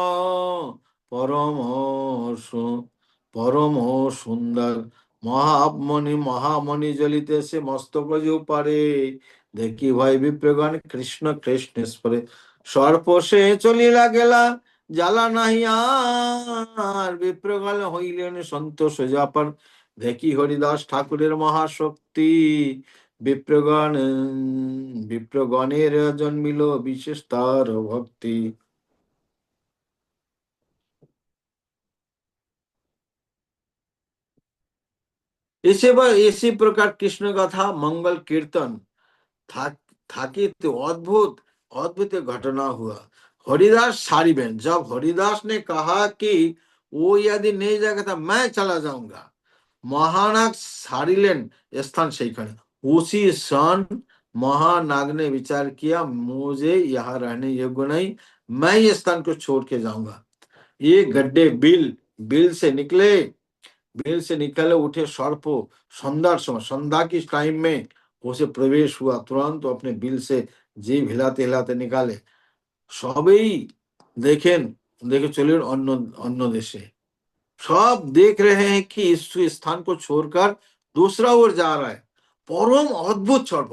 পরম পরম সুন্দর। মহামণি জ্বলিতেছে মস্তক পারে, দেখি ভয় বিপ্রগণ কৃষ্ণ কৃষ্ণেশ্বরে। সর্প সে চলিলা গেলা, জ্বালা নাহি আর, বিপ্রগণ হইলেন সন্তোষ যাপন। দেখি হরিদাস ঠাকুরের মহাশক্তি, বিপ্রগণ বিপ্রগণের জন্মিল বিশেষ তার ভক্তি। इसी प्रकार कृष्ण कथा मंगल कीर्तन थाकी तो अद्भुत अद्भुत घटना हुआ। हरिदास सारिबेन, जब हरिदास ने कहा कि वो यदि नहीं जाएगा तो मैं चला जाऊंगा, महानाग सारिलेन स्थान সেইখানে। उसी क्षण महानाग ने विचार किया, मुझे यहाँ रहने योग्य नहीं, मैं ये स्थान को छोड़ के जाऊंगा। ये गड्ढे बिल से निकले, बिल से निकले उठे सर्प। संध्या समय, संध्या की टाइम में उसे प्रवेश हुआ, तुरंत तो अपने बिल से जीभ हिलाते हिलाते निकाले। সবেই देखें देखे चले अन्य अन्य देशे। सब देख रहे हैं कि इस स्थान को छोड़कर दूसरा ओर जा रहा है। परम अद्भुत सर्प,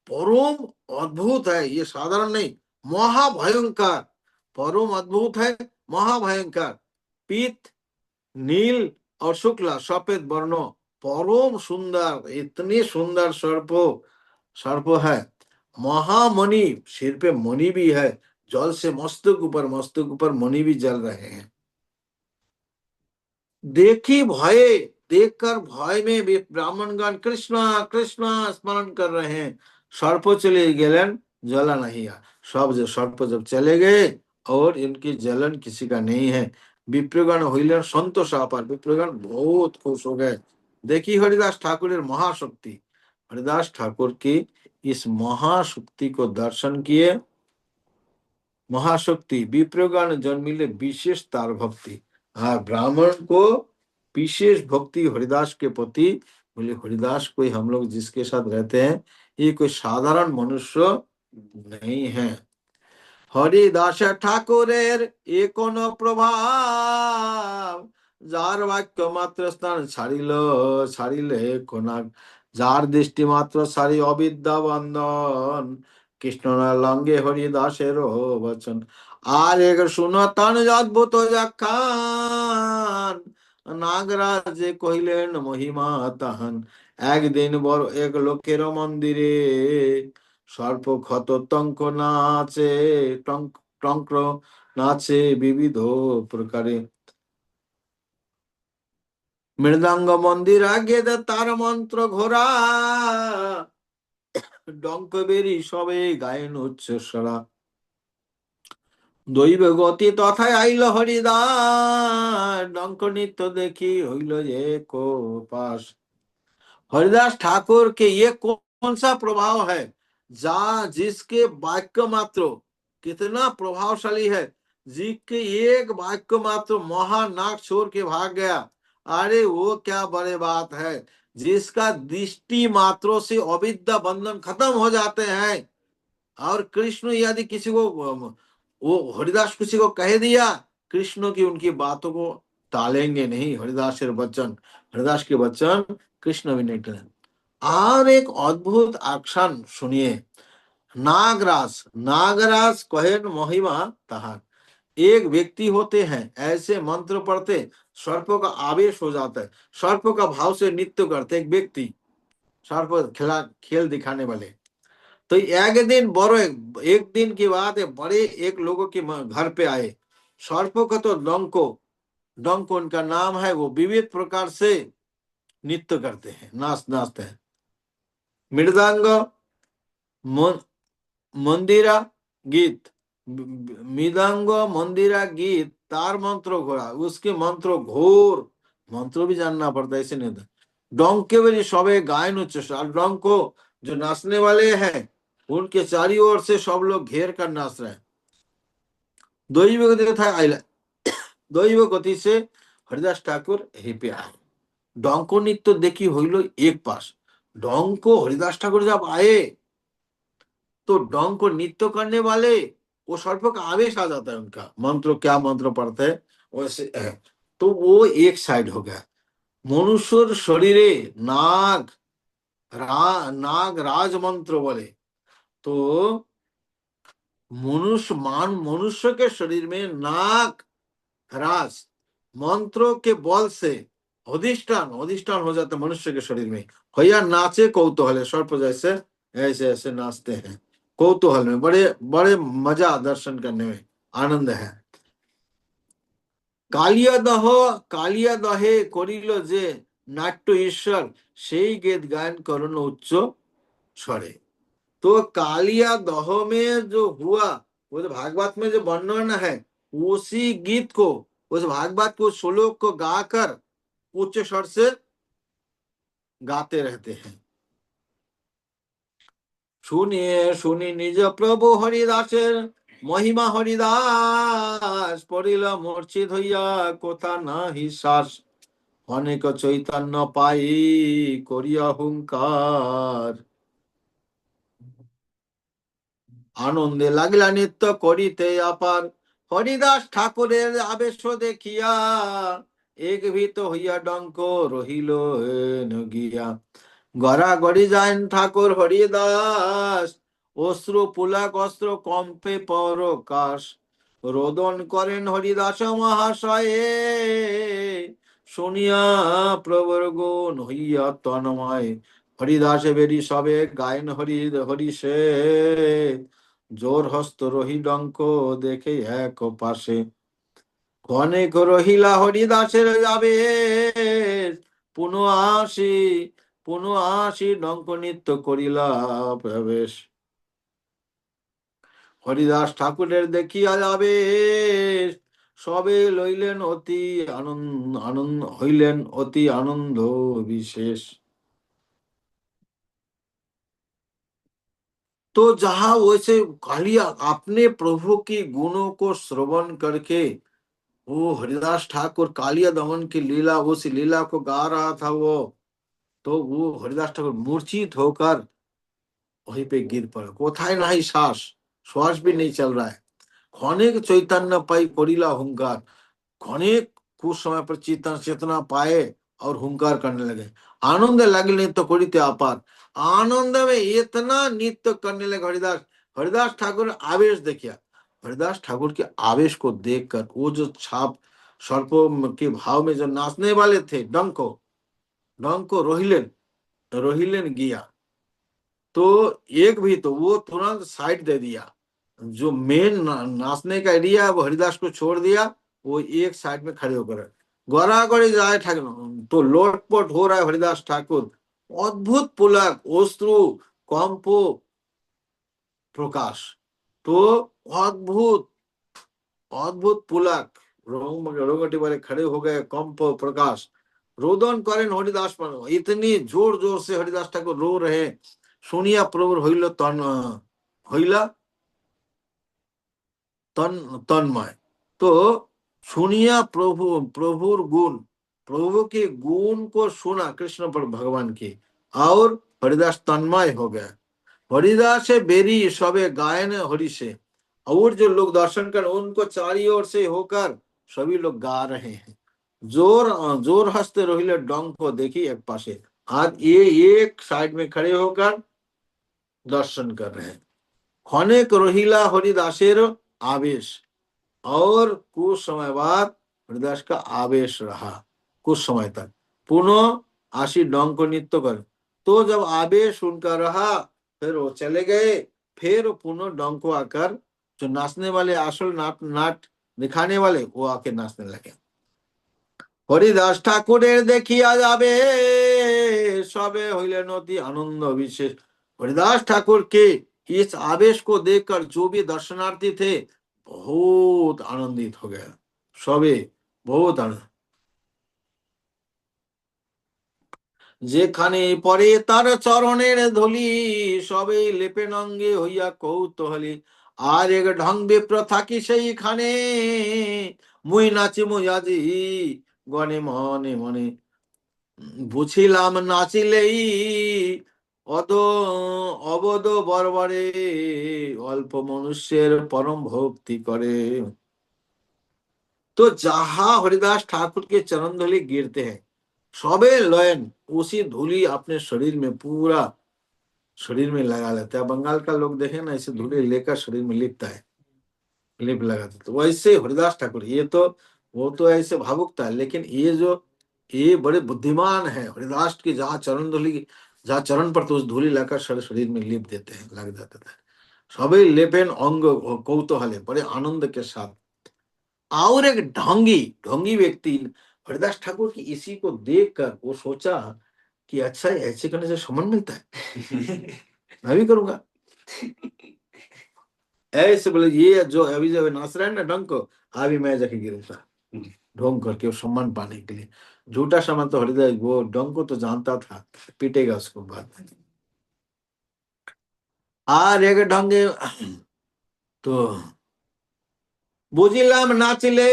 परम अद्भुत है, ये साधारण नहीं, महाभयंकर। परम अद्भुत है, महाभयंकर। पीत नील और शुक्ला सफेद वर्णों, परम सुंदर, इतनी सुंदर सर्प है। महामणि, सिर पे मणि भी है, जल से मस्तक ऊपर मणि भी जल रहे हैं। देखी भय, देखकर भय में भी ब्राह्मणगण कृष्णा कृष्णा स्मरण कर रहे हैं। सर्प चले गेलन, जला नहीं है। सब जो सर्प जब चले गए और इनकी जलन किसी का नहीं है। विप्रगण होइलन संतोष अपार, विप्रगण बहुत खुश हो गए। देखी हरिदास ठाकुर महाशक्ति, हरिदास ठाकुर की इस महाशक्ति को दर्शन किए। महाशक्ति, विप्रगण जन्मिले विशेष तार भक्ति। हाँ, ब्राह्मण को विशेष भक्ति हरिदास के प्रति। बोले हरिदास कोई, हम लोग जिसके साथ रहते हैं, ये कोई साधारण मनुष्य नहीं है। हरिदास ठाकुरेर एक प्रभाव, जार वाक्य मात्र स्थान ছাড়িলে কোনাক, যার দৃষ্টি মাত্র সারি অবিদ্যা বন্ধন, কৃষ্ণ লঙ্গে হরিদাসের বচন। আর এক শুনতন অদ্ভুত যাখান, নাগরাজে কহিলেন মহিমা তাহান। একদিন বড় এক লোকের মন্দিরে, সর্প ক্ষত টঙ্ক নাচে, টঙ্ক নাচে বিবিধ প্রকারে। মৃদঙ্গ মন্দির আগে তার মন্ত্র ঘোরা, ডঙ্ক বেরি সবে গায়েন উচ্চ সরা। দৈব গতি তথায় আইল হরিদাস, ডঙ্ক নৃত্য দেখি হইল এক পাশ। हरिदास ठाकुर के ये कौन सा प्रभाव है, जिसके वाक्य मात्र कितना प्रभावशाली है, जिसके एक वाक्य मात्र महानाग छोड़ के भाग गया। अरे वो क्या बड़े बात है, जिसका दृष्टि मात्रों से अविद्या बंधन खत्म हो जाते हैं। और कृष्ण यदि किसी को, वो हरिदास किसी को कह दिया, कृष्ण की उनकी बातों को टालेंगे नहीं। हरिदास के वचन, हरिदास के वचन कृष्ण भी नहीं टालेंगे। और एक अद्भुत आख्यान सुनिए। नागराज, नागराज कहेन महिमा ताहार। एक व्यक्ति होते हैं, ऐसे मंत्र पढ़ते सर्प का आवेश हो जाता है, सर्प का भाव से नृत्य करते एक व्यक्ति, सर्प खेल दिखाने वाले। तो एक दिन बड़े, एक दिन की बात है, बड़े एक लोगों के घर पे आए। सर्प का तो डंक उनका नाम है। वो विविध प्रकार से नृत्य करते हैं, नाचते हैं। मृदंग, मंदिरा गीत, मृदंग मंदिरा गीत, तार मंत्र घोड़ा, उसके मंत्र घोर, मंत्र भी जानना पड़ता है, ऐसे नहीं था। डोंक के वजह सबे गायन उच्च, और डोंक को जो नाचने वाले हैं उनके चारी ओर से सब लोग घेर कर नाच रहे हैं। दैव गति से हरिदास ठाकुर हेपे आए। डोंक नृत्य देखी हইল एक पास। डोंक हरिदास ठाकुर जब आए तो डोंक को नृत्य करने वाले वो सर्प का आवेश आ जाता है, उनका मंत्र क्या मंत्र पढ़ते हैं वैसे है। तो वो एक साइड हो गया। मनुष्यर शरीरे नाग नाग राज मंत्र बोले, तो मनुष्य के शरीर में नाग राज मंत्रों के बल से अधिष्ठान हो जाता है मनुष्य के शरीर में। भैया नाचे कौतूहल, सर्प जैसे ऐसे ऐसे नाचते हैं कौतूहल में, बड़े बड़े मजा दर्शन करने में आनंद है। कालिया दहे करिल जे नाट्य ईश्वर, সেই गीत गायन करुण उच्च स्वरे। तो कालिया दह में जो हुआ वो जो भागवत में जो वर्णन है, उसी गीत को, उस भागवत को श्लोक को गाकर उच्च स्वर से गाते रहते हैं। सुनिए सुनी निज प्रभु हरिदासेर महिमा, हरिदास पड़िल मूर्छित हইয়া कोथा नाहि শ্বাস, অনেক চৈতন্য পাই করিয়া হুঙ্কার, আনন্দে লাগিলা নৃত্য করিতে আপার। হরিদাস ঠাকুরের আবেশ দেখিয়া এক ভীত হইয়া ডঙ্ক রহিল গিয়া। গড়াগড়ি যান ঠাকুর হরিদাস, অশ্রু পুলাক অস্ত্র কম্পে পরকাশ, রোদন করেন হরিদাস মহাশয়ে, শুনিয়া প্রবর গুণ হইয়া তন্ময়। হরিদাসে বেরি সবে গায়ন হরিষে, জোর হস্ত রহি ডঙ্ক দেখে এক পাশে। অনেক রহিলা হরিদাসের যাবে, পুনঃ আসি ডঙ্ক নৃত্য করিলা প্রবেশ। হরিদাস ঠাকুরের দেখিয়া যাবে, সবে লইলেন অতি আনন্দ হইলেন অতি আনন্দ বিশেষ। तो जहां वैसे कालिया अपने प्रभु की गुणों को श्रवण करके वो हरिदास ठाकुर कालिया दमन की लीला, उस लीला को गा रहा था वो, तो वो हरिदास ठाकुर मूर्छित होकर वहीं पे गिर पड़ा। कोথায় नहीं श्वास भी नहीं चल रहा है। ক্ষণিক चैतन्य पाई करिला हुंकार, ক্ষণিक कुछ समय पर चेतना पाए और हुंकार करने लगे। आनंद लगे नृत्य करिते अपार, आनंद में इतना नृत्य करने लगे हरिदास। हरिदास ठाकुर आवेश देखिए, हरिदास ठाकुर के आवेश को देखकर वो जो छाप सर्प के भाव में जो नाचने वाले थे डंको रोहिलेन गया, तो एक भी तो वो तुरंत साइड दे दिया। जो मेन नाचने का एरिया वो हरिदास को छोड़ दिया, वो एक साइड में खड़े होकर गड़ागड़ी जाए ठाकुर, तो लोटपोट हो रहा है हरिदास ठाकुर। अद्भुत पुलक अश्रु कंपो प्रकाश, तो अद्भुत अद्भुत पुलक रोंगटी वाले खड़े हो गए, कंप प्रकाश। रोदन करें हरिदास पर, इतनी जोर जोर से हरिदास ठाकुर रो रहे। सुनिया प्रभुर हইল हইला तन्मय, तो सुनिया प्रभुर गुण, प्रभु के गुण को सुना कृष्ण पर भगवान की, और हरिदास तन्मय हो गया। हरिदास से बेरी सबे गायन हरिषे, और जो लोग दर्शन कर उनको चारी ओर से होकर सभी लोग गा रहे हैं। जोर हंसते रोहिले डंक को देखी एक पासे, आज ये एक साइड में खड़े होकर दर्शन कर रहे हैं। ক্ষণিক রহিলা हरिदासेर आवेश, और कुछ समय बाद हरिदास का आवेश रहा कुछ समय तक। पुनः आशी डंक को नृत्य कर, तो जब आवेश उनका रहा फिर वो चले गए। फिर पुनः डंक को आकर जो नाचने वाले असल नाट दिखाने वाले, वो आके नाचने लगे। হরিদাস ঠাকুরের দেখিয়া যাবে সবে হইলেন অতি आनंद विशेष। हरिदास ठाकुर के इस आवेश को देखकर जो भी दर्शनार्थी थे बहुत आनंदित हो गया, सबे बहुत आनंद। যেখানে পরে তার চরণের ধুলি সবে লেপেন অঙ্গে হইয়া কৌতূহলী। আর এক ঢং বিপ্র থাকি সেইখানে মুই নাচি মুই আজি গনে মনে মনে। বুঝিলাম নাচিলেই অদ অবদ বরবরে অল্প মনুষ্যের परम भक्ति करे। तो जहां हरिदास ठाकुर के चरण धूलि गिरते हैं सबे लयन उसी धूलि अपने शरीर में पूरा शरीर में लगा लेता है। बंगाल का लोग देखे ना, ऐसे धूलि लेकर शरीर में लिपता है, लिप लगाते। तो वैसे हरिदास ठाकुर ये तो वो तो ऐसे भावुक था, लेकिन ये जो ये बड़े बुद्धिमान है। हरिदास की जहाँ चरण धूलि, जहाँ चरण पर तो उस धूलि लाकर शरीर में लिप देते हैं, लग जाते थे। सभी लेपेन अंग कौतूहले बड़े आनंद के साथ। और एक ढोंगी ढोंगी व्यक्ति हरिदास ठाकुर की इसी को देखकर वो सोचा कि अच्छा ऐसे करने से सम्मान मिलता है, मैं भी करूंगा। ऐसे बोले ये जो अभी जब नाच रहा है ना ढंग को, अभी मैं जाके गिरूंगा ढोंग करके सम्मान पाने के लिए। झूठा सम्मान तो हरिदास वो ढंग को तो जानता था, पीटेगा उसको बाद में। আর এক ढंगे तो बुझिलाम नाचिले,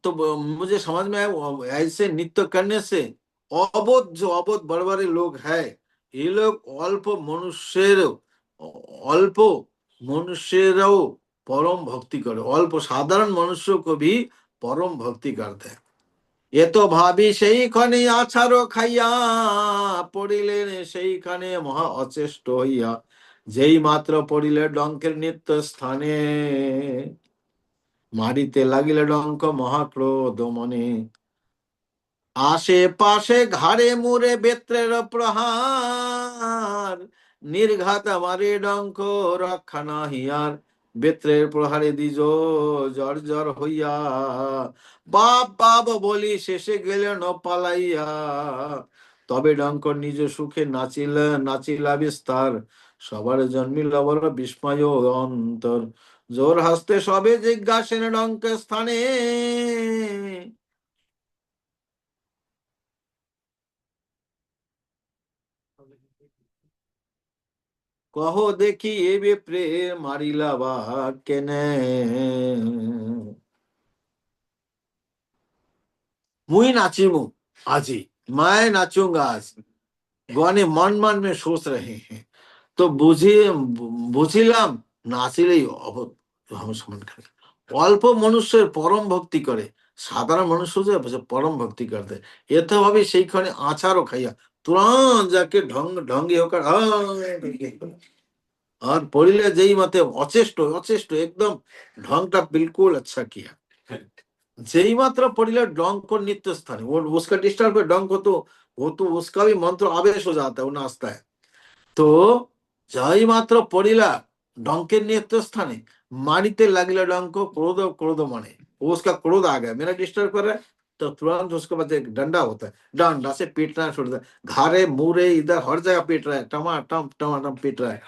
तो मुझे समझ में आया ऐसे नृत्य करने से अबोध जो अबोध बड़े बड़े लोग हैं ये लोग अल्प मनुष्येरও परम भक्ति करे, अल्प साधारण मनुष्य को भी परम भक्ति करते हैं। ये तो भाभी সেইখানে আছাড় খাইয়া পড়িলেন সেইখানে মহা অচেষ্ট হইয়া, যেই মাত্র পড়িলে ডঙ্কের নিত্য স্থানে মারিতে লাগিলে ডঙ্ক মহাক্রোধ মনে। আশেপাশে ঘাড়ে মুড়ে বেত্রের প্রহার, নির্ঘাত মারে ডঙ্ক রক্ষা নাহি আর, বেত্রের প্রহারে দ্বিজ জর্জর হইয়া, বাপ বাপ বলি শেষে গেলেন পালাইয়া। তবে ডঙ্ক নিজ সুখে নাচিলা বিস্তার, সবার জন্মিল বড় বিস্ময় অন্তর। জোর হাসতে সবে জিজ্ঞাসেন ডঙ্ক স্থানে, কহ দেখি এ বেপ্রে মারিলা বা কেনে। मुई नाचिमू आजी, मैं नाचूंगा आज, गाने मन मन में सोच रहे हैं। तो বুঝিলাম নাচিলেই সমান করে অল্প মানুষের পরম ভক্তি করে, সাধারণ মানুষ যে परम भक्ति करते ये तो भाभी সেইখানে আছাড়ও খাইয়া तुरंत जाके ढंगी होकर और पढ़िले যেই मते अचेष्ट अचेष्ट एकदम ढंगटा बिल्कुल अच्छा किया। যেই मात्र पढ़िले डंक को नित्य स्थान वो उसका डिस्टर्ब है डंक हो तो वो तो उसका भी मंत्र आवेश हो जाता है, वो नाचता है। तो যাই মাত্র পড়িলা डंके नित्य स्थाने मारिते लगिला डंक क्रोध क्रोध माने, वो उसका क्रोध आ गया, मेरा डिस्टर्ब कर रहा है। तो तुरंत उसके बाद एक डंडा होता है, डंडा से पीटना छोड़ है, घारे मुरे इधर हर जगह पीट रहा है, टमाटम टमाटम पीट रहा है।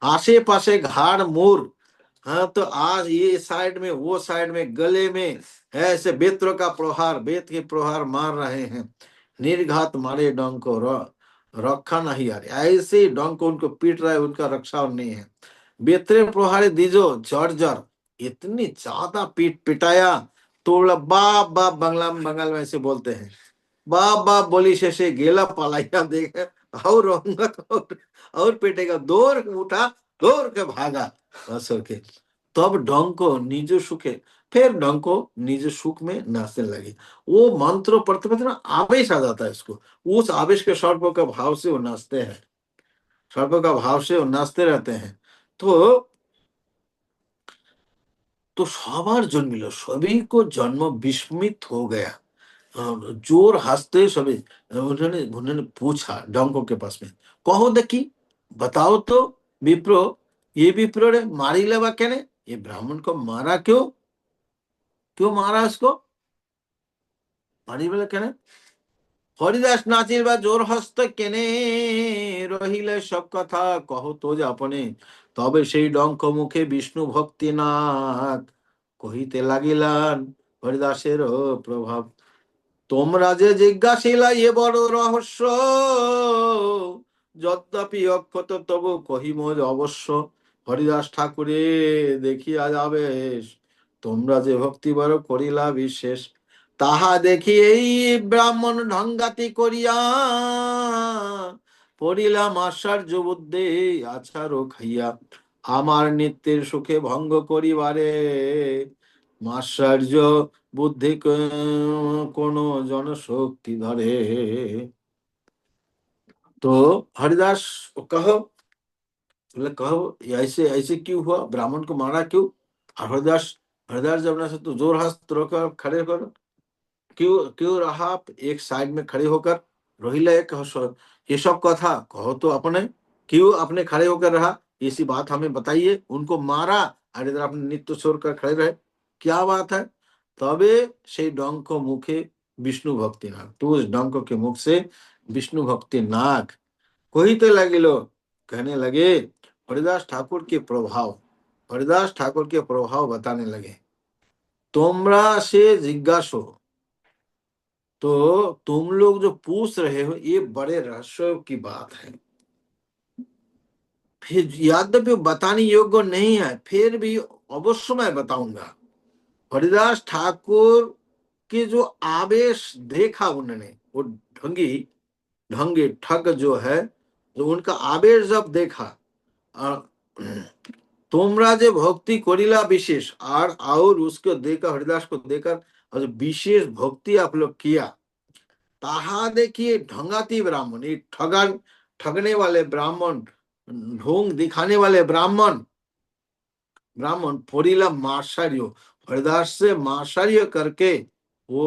आशे पाशे घाड़ मुर, हाँ तो आज ये साइड में वो साइड में गले में ऐसे बेत्र का प्रहार, बेत के प्रहार मार रहे हैं। निर्घात मारे डंक को रखा नहीं आ रही, ऐसे डंक उनको पीट रहा है, उनका रक्षा नहीं है। बेत्रे प्रहारे दीजो जर्जर, इतनी ज्यादा पीट पिटाया तो बाप बाप बंगाल में ऐसे बोलते हैं, बाप बाप बोली शेषे गेला पलाया देखे और और पेटेगा, दौड़ उठा दौड़ के भागा असर के। तब डंक को निज सुखे, फिर डंक को निज सुख में नाचने लगे। वो मंत्र पढ़ते पढ़ते ना आवेश आ जाता है इसको, उस आवेश के सर्प का भाव से वो नाचते हैं, सर्प का भाव से वो नाचते रहते हैं। तो सवार जन्मिल, सभी को जन्म विस्मित हो गया, जोर हंसते सभी। उन्होंने पूछा डंको के पास में, कहो देखी बताओ तो विप्रो, ये विप्रो रे मारी लेवा केने, ये ब्राह्मण को मारा क्यों। क्यों मारा उसको? हरि बोले कहने हरिदास नाचिर बा जोर हस्त केने रहिले सब कथा कहो तो जापने तबे সেই ডঙ্ক মুখে বিষ্ণু ভক্তি নাথ কহিতে লাগিলান হরিদাসের প্রভাব তোমরা যে জিজ্ঞাসিলা এ বড় রহস্য যদ্যপি অক্ষত তবু কহিমোজ অবশ্য হরিদাস ঠাকুরে দেখিয়া যাবে তোমরা যে ভক্তি বড় করিলা বিশেষ তাহা দেখি এই ব্রাহ্মণ ঢঙ্গাতি করিয়া পড়িলাম আশ্চর্য বুদ্ধি আছাড়ো খাইয়া আমার নিত্যের সুখে ভঙ্গ করিবারে আশ্চর্য बुद्धि कोनो जनशक्ति धरे। तो हरिदास को कहो, बोले कहो ऐसे ऐसे क्यों हुआ, ब्राह्मण को मारा क्यों? और हरिदास हरिदास जब ना से तो जोर हाथ रोकर खड़े करो, क्यों क्यों रहा आप एक साइड में खड़े होकर रोहिला एक ये सब कथा कहो तो अपने क्यों अपने खड़े होकर रहा, इसी बात हमें बताइए। उनको मारा और इधर अपने नित्य छोड़ कर खड़े रहे, क्या बात है? तबे সেই ডঙ্ক মুখে বিষ্ণু ভক্তি নাগ, तो उस डंक के मुख से विष्णु भक्ति नाग কহিতে লাগিল, कहने लगे हरिदास ठाकुर के प्रभाव, हरिदास ठाकुर के प्रभाव बताने लगे। तुमरा से जिज्ञासो, तो तुम लोग जो पूछ रहे हो ये बड़े रहस्य की बात है, फिर यद्यपि बताने योग्य नहीं है फिर भी अवश्य मैं बताऊंगा। हरिदास ठाकुर के जो आवेश देखा उन्होंने, वो ढंगे ठग जो है, जो उनका आवेश जब देखा, তোমরা যে ভক্তি করিলা বিশেষ, और उसको देखकर हरिदास को देखकर और विशेष भक्ति आप लोग किया, ताहा देखिए ढंगाती ब्राह्मण, ये ठगने वाले ब्राह्मण, ढोंग दिखाने वाले ब्राह्मण पड़िला मार्शार्य, हरिदास से मार्शार्य करके वो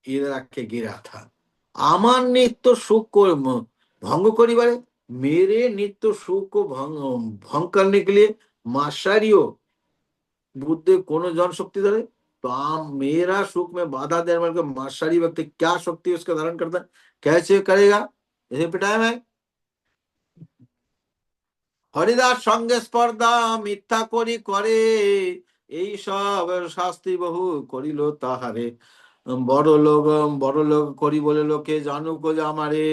इधर आके गिरा था। आमान नित्य सुख को भंग करिबारे, मेरे नित्य सुख को भंग करने के लिए मार्शार्य बुद्धि कोनो जनशक्ति धरे, तो मेरा सुख में बाधा देने वाले मार्शारी व्यक्ति क्या शक्ति उसका धारण करता है, कैसे करेगा? इसे पिटाया है। हरिदास संगे स्पर्धा मिथ्या करी करे, এই সব শাস্তি বহু করিল তাহারে, বড় লোক করি বলে লোকে জানুক যে আমারে,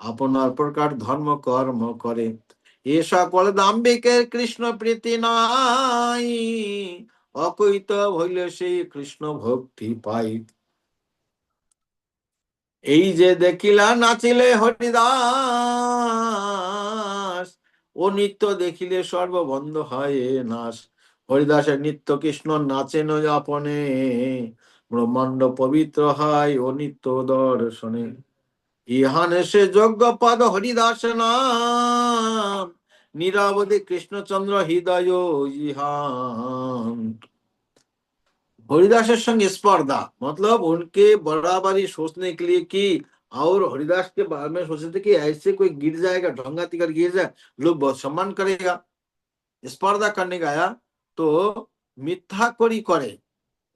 আপনার প্রকার ধর্ম কর্ম করে, এ সকল দাম্ভিকের কৃষ্ণ প্রীতি নাই, অকৈত হইলে সেই কৃষ্ণ ভক্তি পাই। এই যে দেখিলা নাচিলে হরিদাস, ও নিত্য দেখিলে সর্ববন্ধ হয় নাশ, হরিদাসের নিত্য কৃষ্ণ নাচেন আপনে, ব্রহ্মাণ্ড পবিত্র হয় ও নিত্য দর্শনে, ইহানে সে যজ্ঞ পদ হরিদাস নাম, নিরাবধি কৃষ্ণচন্দ্র হৃদয় ইহান। हरिदास संग स्पर्धा मतलब उनके बराबरी सोचने के लिए कि, और हरिदास के बारे में सोचे थे कि ऐसे कोई गिर जाएगा, ढंगा तिकर गिर जाए, लोग बहुत सम्मान करेगा, स्पर्धा करने का आया तो मिथ्या करी करे,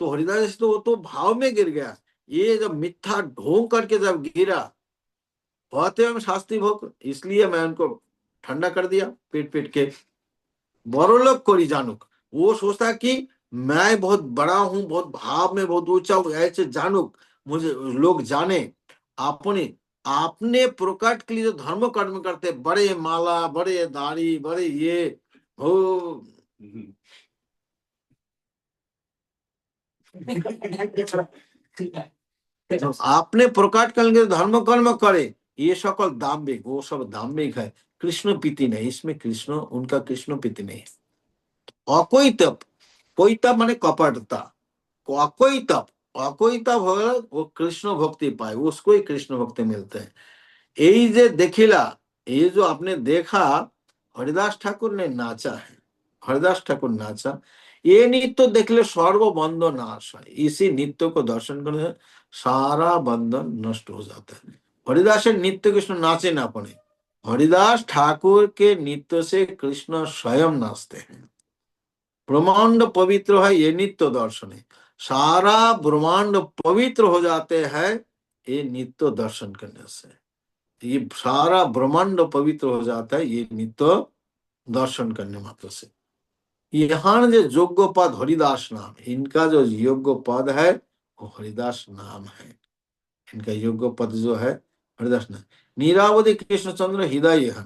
तो हरिदास तो वो तो भाव में गिर गया, ये जब मिथ्या ढोंग करके जब गिरा बहुत हम शास्त्री भोग, इसलिए मैं उनको ठंडा कर दिया पीट पीट के। बड़ोलोक करी जानूक, वो सोचता कि मैं बहुत बड़ा हूं, बहुत भाव में बहुत ऊंचा हूं, ऐसे जानूक, मुझे लोग जाने। आपने आपने प्रकट के लिए जो धर्म कर्म करते, बड़े माला, बड़े दाढ़ी, बड़े ये हो, आपने प्रकट करके धर्म कर्म करे, ये सकल दाम्भिक, वो सब दाम्भिक है, कृष्ण प्रीति नहीं, इसमें कृष्ण उनका कृष्ण प्रीति नहीं। अकोइतप, कोइतप माने कपटता, अकोइतप, अकोइतप हो वो कृष्ण भक्ति पाए, उसको ही कृष्ण भक्ति मिलते हैं। यही जे देखिला, ये जो आपने देखा हरिदास ठाकुर ने नाचा है, हरिदास ठाकुर नाचा, ये नृत्य देखले सर्व बंधन नाश है, इसी नृत्य को दर्शन करने से सारा बंधन नष्ट हो जाता है। हरिदास नृत्य कृष्ण नाचे ना पड़े, हरिदास ठाकुर के नृत्य से कृष्ण स्वयं नाचते हैं। ब्रह्मांड पवित्र है ये नित्य दर्शने, सारा ब्रह्मांड पवित्र हो जाते हैं ये नित्य दर्शन करने से। ये सारा ब्रह्मांड पवित्र हो जाता है ये नित्य दर्शन करने मात्र से। यहाँ जो योग्य पद हरिदास नाम, इनका जो योग्य पद है वो हरिदास नाम है। इनका योग्य पद जो है हरिदास नाम। नीरावधि कृष्णचंद्र हृदय है।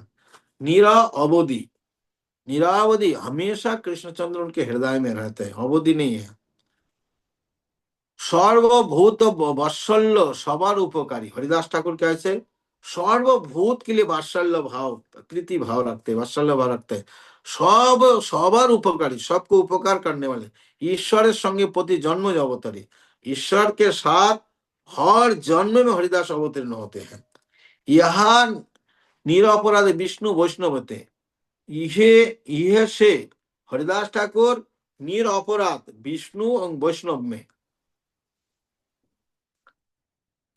नीरा अवधि, नीरावधि हमेशा कृष्णचंद्र उनके हृदय में रहते हैं, अवधि नहीं है। सर्वभूत वात्सल्य सबार उपकारी, हरिदास ठाकुर कैसे सर्वभूत के लिए वात्सल्य भाव कृति भाव रखते हैं, वात्सल्य भाव रखते हैं। सब सबार उपकारी, सबको उपकार करने वाले, ईश्वर संगे प्रति जन्म अवतारी, ईश्वर के साथ हर जन्म में हरिदास अवतीर्ण होते हैं। यहाँ निरपराध विष्णु वैष्णव थे, यह से हरिदास ठाकुर निरपराध विष्णु और वैष्णव में।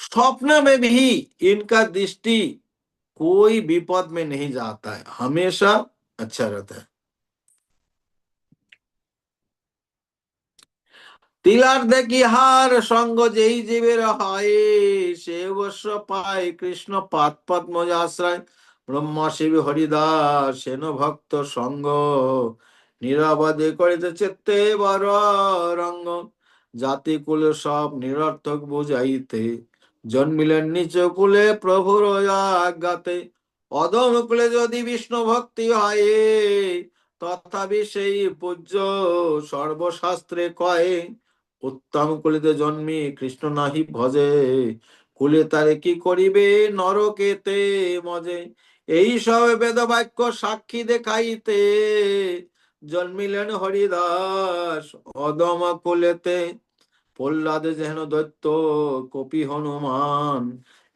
स्वप्न में भी इनका दृष्टि कोई विपद में नहीं जाता है, हमेशा अच्छा रहता है। तिलार्थ की हार संग जेई जीवेर हाय, से अवश्य पाए कृष्ण पाद पद्म आश्रय। ब्रह्मा शिव हरिदास सेन भक्त संग, निराबादे करिते चित्ते बर रंग। जाति कुल सब निरर्थक बुझाइते, जन्मिलेन निच कुले प्रभुर आज्ञाते। अधम कुले यदि विष्णु भक्ति হয়, তথাপি সেই পূজ্য সর্বশাস্ত্রে কয়। উত্তম কুলিতে জন্মি কৃষ্ণ নাহি ভজে, কুলে তারে কি করিবে নরকেতে মজে। এই সব বেদ বাক্য সাক্ষী দেখাইতে, জন্মিলেন হরিদাস অদম কুলেতে। প্রহ্লাদে যেন দৈত্য কপি হনুমান,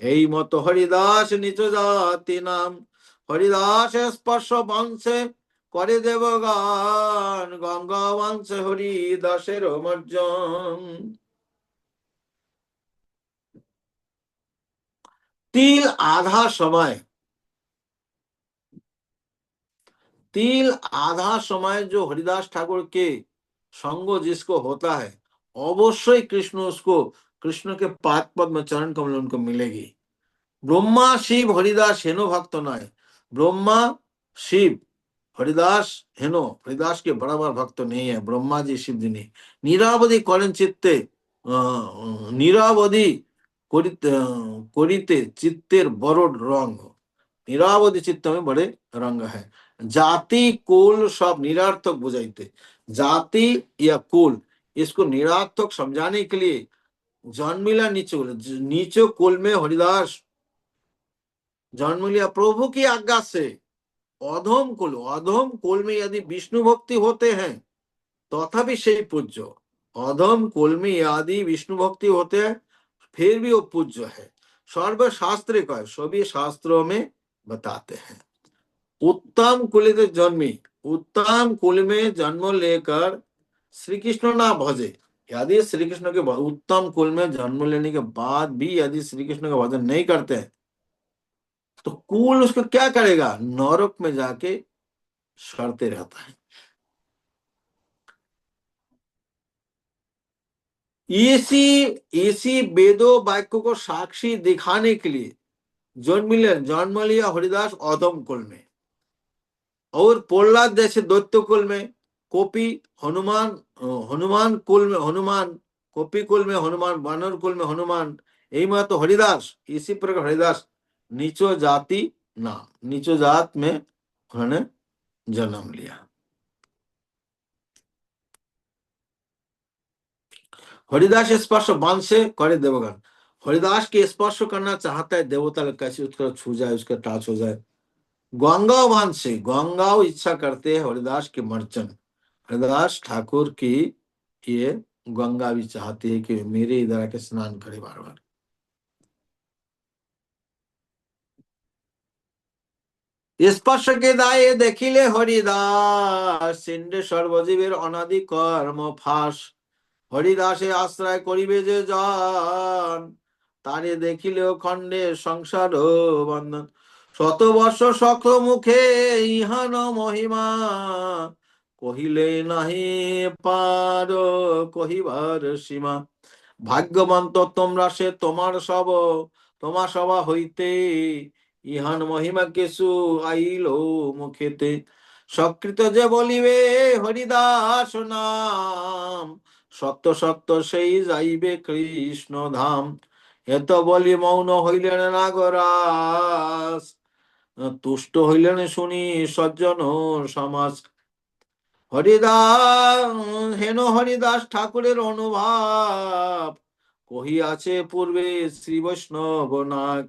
এই মত হরিদাস নিচ জাতি নাম। হরিদাস স্পর্শ বংশে করে দেবগান, গঙ্গা বংশে হরিদাসের মর্জন। तिल आधा समय, तिल आधा समय जो हरिदास ठाकुर के संग जिसको होता है, अवश्य कृष्ण उसको, कृष्ण के पाद पद्म चरण कमल उनको मिलेगी। ब्रह्मा शिव हरिदास हेनो भक्त नय, ब्रह्मा शिव हरिदास हेनो, हरिदास के बराबर भक्त नहीं है ब्रह्मा जी शिव जी नहीं। निरावधि करें चित्ते, निरावधि करिते चित्तेर बड़ रंग, निरावधि चित्त में बड़े रंग है। जाति कुल सब निरार्थक बुझाइते, जाति या कुल इसको निरार्थक समझाने के लिए जन्मिला नीचे कुल, नीचे कुल में हरिदास जन्म लिया प्रभु की आज्ञा से। अधम कुल, अधम कुल में यदि विष्णु भक्ति होते हैं तथापि से पूज्य, अधम कुल में यदि विष्णु भक्ति होते हैं फिर भी वो पूज्य है। सर्वशास्त्र का सभी शास्त्रों में बताते हैं। उत्तम कुल में जन्मी, उत्तम कुल में जन्म लेकर श्री कृष्ण ना भजे, यदि श्री कृष्ण के उत्तम कुल में जन्म लेने के बाद भी यदि श्री कृष्ण का भजन नहीं करते हैं तो कुल उसको क्या करेगा, नरक में जाके सड़ते रहता है। इसी वेदों वाक्य को साक्षी दिखाने के लिए जन्म लिया हरिदास अधम कुल में, और प्रहलाद जैसे दैत्य कुल में, कोपी हनुमान, हनुमान कुल में हनुमान, कोपी कुल में हनुमान, वानर कुल में हनुमान, यही मत तो हरिदास। इसी प्रकार हरिदास नीचो जाति नाम, नीचो जात में उन्होंने जन्म लिया। हरिदास स्पर्श बांध से करे देवगन, हरिदास के स्पर्श करना चाहता है देवता लोग, कैसे उसका छू जाए, उसका टाच हो जाए। गंगा बांध से, गंगा इच्छा करते हैं हरिदास के मर्चन, हरिदास ठाकुर की ये गंगा भी चाहती है कि मेरे इधर आके स्नान करे बार बार। स्पर्श के दाये देखिले हरिदास, सिंधे सर्वजीवेर अनादि कर्म फास। हरिदासे आश्रय करिबे जे जान, तारे देखिले खंडे संसार बंधन। शत वर्ष शत मुखे इहान महिमा, কহিলে নাহি পার কহিবার সীমা। ভাগ্যবন্ত তোমরা সে তোমার সভা হইতে, ইহান মহিমা কেশু আইল মুখেতে। সকৃত যে বলিবে হরিদাস নাম, সত্য সত্য সেই যাইবে কৃষ্ণ ধাম। এত বলি মৌন হইলেন নাগরাজ, তুষ্ট হইলেন শুনি সজ্জন সমাজ। হরিদাস হেন হরিদাস ঠাকুরের অনুভব, কহিয়াছে পূর্বে শ্রী বৈষ্ণব নাগ।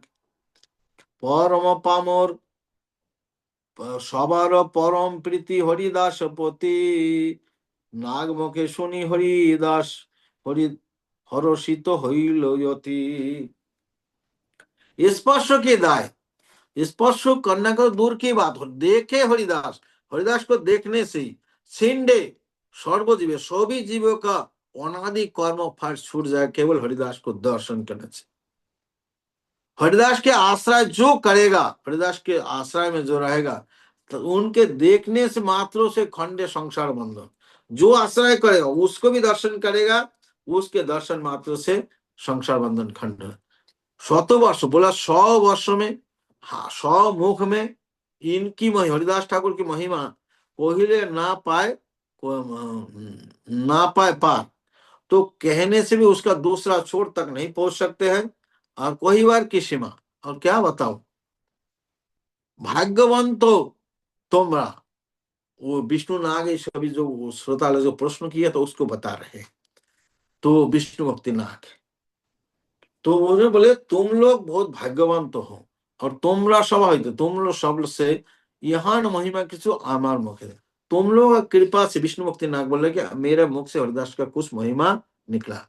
পরম পামর সবার পরম প্রীতি হরিদাস পতি, নাগ মুখে শুনি হরিদাস হরি হরষিত হইল অতি। स्पर्श की दाय, स्पर्श करने को दूर की बात हो, देखे हरिदास, हरिदास को देखने से ही छिंडे सर्वजीव सभी जीवों का अनादि कर्म फल छूट जाए केवल हरिदास को दर्शन करने से। हरिदास के आश्रय जो करेगा, हरिदास के आश्रय में जो रहेगा, तो उनके देखने से मात्रों से खंडे संसार बंधन। जो आश्रय करेगा उसको भी दर्शन करेगा, उसके दर्शन मात्र से संसार बंधन खंड। 100 वर्ष बोला, 100 वर्ष में, हाँ 100 मुख में इनकी हरिदास ठाकुर की महिमा कोहिले ना पाए पार, तो कहने से भी उसका दूसरा छोर तक नहीं पहुंच सकते हैं। और कोई बार की सीमा, और क्या बताओ, भाग्यवान तो तुमरा। वो विष्णु नाग ये सभी जो श्रोता जो प्रश्न किया तो उसको बता रहे, तो विष्णु भक्ति नाग। तो उन्होंने बोले तुम लोग बहुत भाग्यवान तो हो, और तुमरा सभा होते, तुम लोग सब से यहाँ महिमा किसी आमार मुखे, तुम लोग कृपा से विष्णु भक्ति नाग बोले कि मेरे मुख से हरिदास का कुछ महिमा निकला।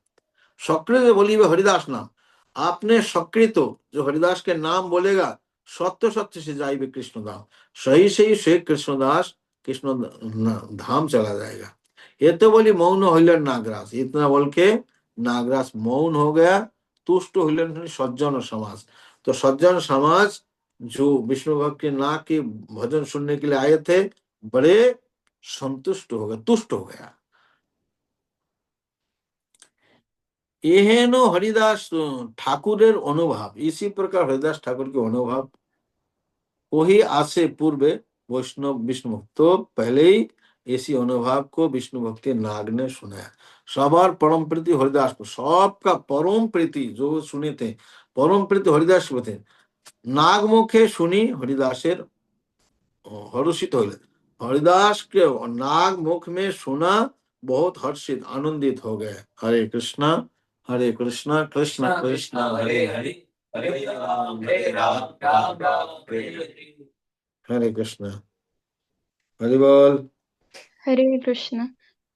सक्रिय बोली वे हरिदास नाम, आपने सक्रिय तो जो हरिदास के नाम बोलेगा सत्य सत्य से जाइबे कृष्ण धाम, सही सही से कृष्णदास कृष्ण धाम चला जाएगा। ये तो बोली मौन हइलन नागराज, इतना बोल के नागराज मौन हो गया, तुष्ट हइलन सज्जन समाज। तो सज्जन समाज जो विष्णु भक्त के नाग के भजन सुनने के लिए आए थे, बड़े संतुष्ट हो गए, तुष्ट हो गया। एहेनो हरिदास ठाकुरेर अनुभव, इसी प्रकार हरिदास ठाकुर के अनुभव वही आज से पूर्वे वैष्णव विष्णु भक्त, तो पहले ही इसी अनुभव को विष्णु भक्ति नाग ने सुनाया। सवार परम प्रीति हरिदास को, सबका परम प्रीति जो सुने थे, परम प्रीति हरिदास को थे। नाग मुखे सुनी हरिदासेर हर्षित हइले, हरिदास के नाग मुख में सुना बहुत हर्षित आनंदित हो गए। हरे कृष्णा कृष्ण कृष्ण हरे हरे, हरे राम राम राम हरे हरे। हरे कृष्ण। हरि बोल। हरे कृष्ण।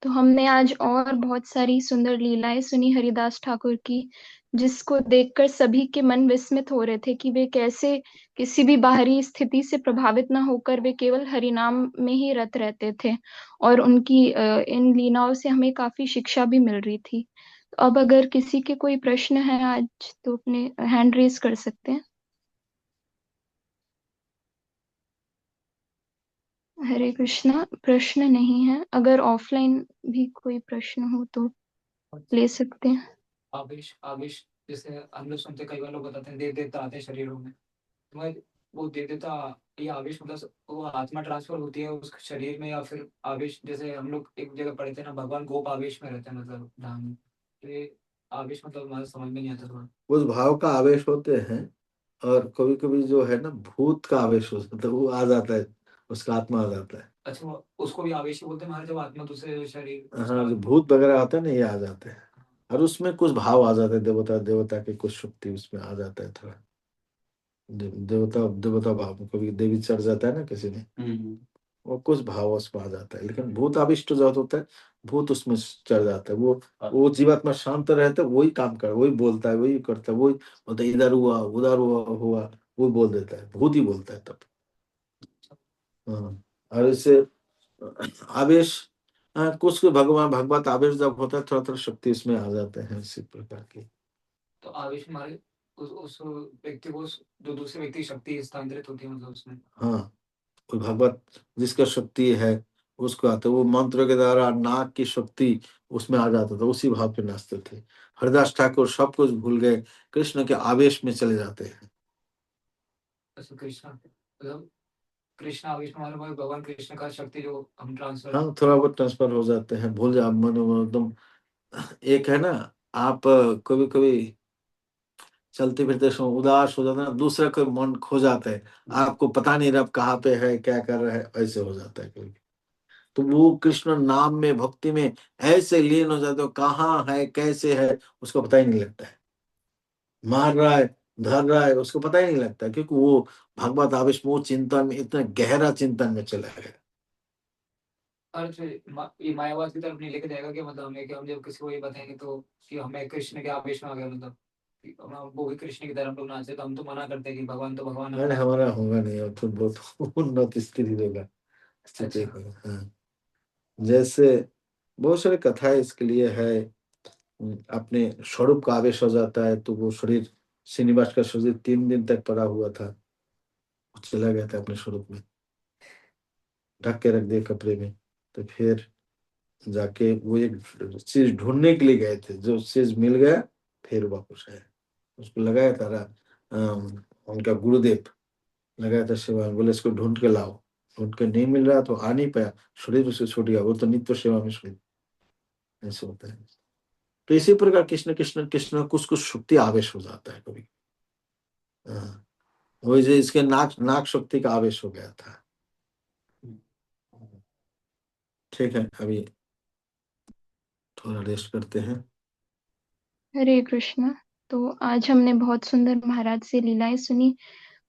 तो हमने आज और बहुत सारी सुंदर लीलाएं सुनी हरिदास ठाकुर की, जिसको देखकर सभी के मन विस्मित हो रहे थे कि वे कैसे किसी भी बाहरी स्थिति से प्रभावित ना होकर वे केवल हरिनाम में ही रत रहते थे, और उनकी इन लीलाओं से हमें काफी शिक्षा भी मिल रही थी। तो अब अगर किसी के कोई प्रश्न है आज, तो अपने हैंड रेज कर सकते हैं। हरे कृष्णा, प्रश्न नहीं है। अगर ऑफलाइन भी कोई प्रश्न हो तो ले सकते हैं। आवेश आवेश जैसे हम लोग सुनते, कई बार लोग बताते हैं देव देवता आते हैं शरीरों में, तो मैं वो देव देवता, ये आवेश मतलब वो आत्मा ट्रांसफर होती है उस शरीर में, या फिर आवेश जैसे हम लोग एक जगह पढ़े थे ना, भगवान गोप आवेश में रहते हैं मतलब धाम में, तो ये आवेश मतलब हमारे समझ में नहीं आता थोड़ा। उस भाव का आवेश होते हैं, और कभी कभी जो है ना भूत का आवेश हो जाता है, वो आ जाता है, उसका आत्मा आ जाता है। अच्छा, उसको भी आवेश ही बोलते हैं हमारे, जब आत्मा दूसरे शरीर। हाँ, जो भूत वगैरह आते हैं ना, ये आ जाते हैं, और उसमें कुछ भाव आ जाते हैं, देवता के कुछ शक्ति उसमें आ जाता है थोड़ा। देवता भाव, कभी देवी चढ़ जाता है ना किसी में, वो कुछ भाव उसमें आ जाता है। लेकिन भूत आविष्ट जो होता है, भूत उसमें चढ़ जाता है, वो जीवात्मा शांत रहता है, वही काम कर, वही बोलता है, वही करता है, वही बोलता है, इधर हुआ उधर हुआ वो बोल देता है, भूत ही बोलता है तब। हाँ, और इससे आवेश, कुछ भगवान भगवत आवेश जब होता है, थोड़ा थोड़ा शक्ति इसमें आ जाते हैं इसी प्रकार की। तो आवेश हमारे उस व्यक्ति को, जो दूसरे व्यक्ति की शक्ति स्थानांतरित होती है मतलब उसमें। हाँ, कोई भगवत जिसका शक्ति है, उसको आते, वो मंत्र के द्वारा नाक की शक्ति उसमें आ जाता था, उसी भाव पे नाचते थे। हरिदास ठाकुर सब कुछ भूल गए, कृष्ण के आवेश में चले जाते हैं। अच्छा, कृष्णा मतलब कृष्णा आवेश में हमारे भगवान कृष्ण का शक्ति जो हम ट्रांसफर। हाँ, थोड़ा बहुत ट्रांसफर हो जाते हैं, भूल जा मन एकदम। एक है ना, आप कभी कभी चलते फिरते समय उदास हो जाता है, दूसरा कोई मन खो जाता है, आपको पता नहीं रहा कहाँ पे है, क्या कर रहा है, ऐसे हो जाता है कभी। तो वो कृष्ण नाम में, भक्ति में ऐसे लीन हो जाते हो, कहाँ है कैसे है उसको पता ही नहीं लगता है, मार रहा है धर रहा है उसको पता ही नहीं लगता, क्योंकि वो भगवत आवेश में, चिंतन में, इतना गहरा चिंतन में चला गया। और ये मायावाद की तरफ नहीं लेके जाएगा कि मतलब हमें, कि हम जब किसी को ये बताएंगे तो कि हमें कृष्ण के आवेश में आ गया, मतलब कि वो भी कृष्ण की तरफ लोग नाचे, तो हम तो मना करते हैं कि भगवान तो भगवान है। अरे हमारा होगा नहीं, और तो बहुत उन्नत स्थिति होगा, स्थिति अच्छा। होगा। हाँ, जैसे बहुत सारी कथाएं इसके लिए है। अपने स्वरूप का आवेश हो जाता है, तो वो शरीर, श्रीनिवास का शरीर 3 दिन तक पड़ा हुआ था, वो चला गया था अपने स्वरूप में, ढक के रख दिए कपड़े में। तो फिर जाके वो एक चीज ढूंढने के लिए गए थे, जो चीज मिल गया, फिर वापस आया। उसको लगाया था उनका गुरुदेव लगाया था सेवा, बोले इसको ढूंढ के लाओ। ढूंढ के नहीं मिल रहा तो आ नहीं पाया, शरीर उसे छूट गया, वो तो नित्य सेवा में शरीर, ऐसे होता है। तो इसी प्रकार कृष्ण कृष्ण कृष्ण कुछ कुछ शक्ति आवेश हो जाता है कभी। हाँ, वही जो इसके नाक नाक शक्ति का आवेश हो गया था। ठीक है, अभी थोड़ा रेस्ट करते हैं। हरे कृष्ण। तो आज हमने बहुत सुंदर महाराज से लीलाएं सुनी,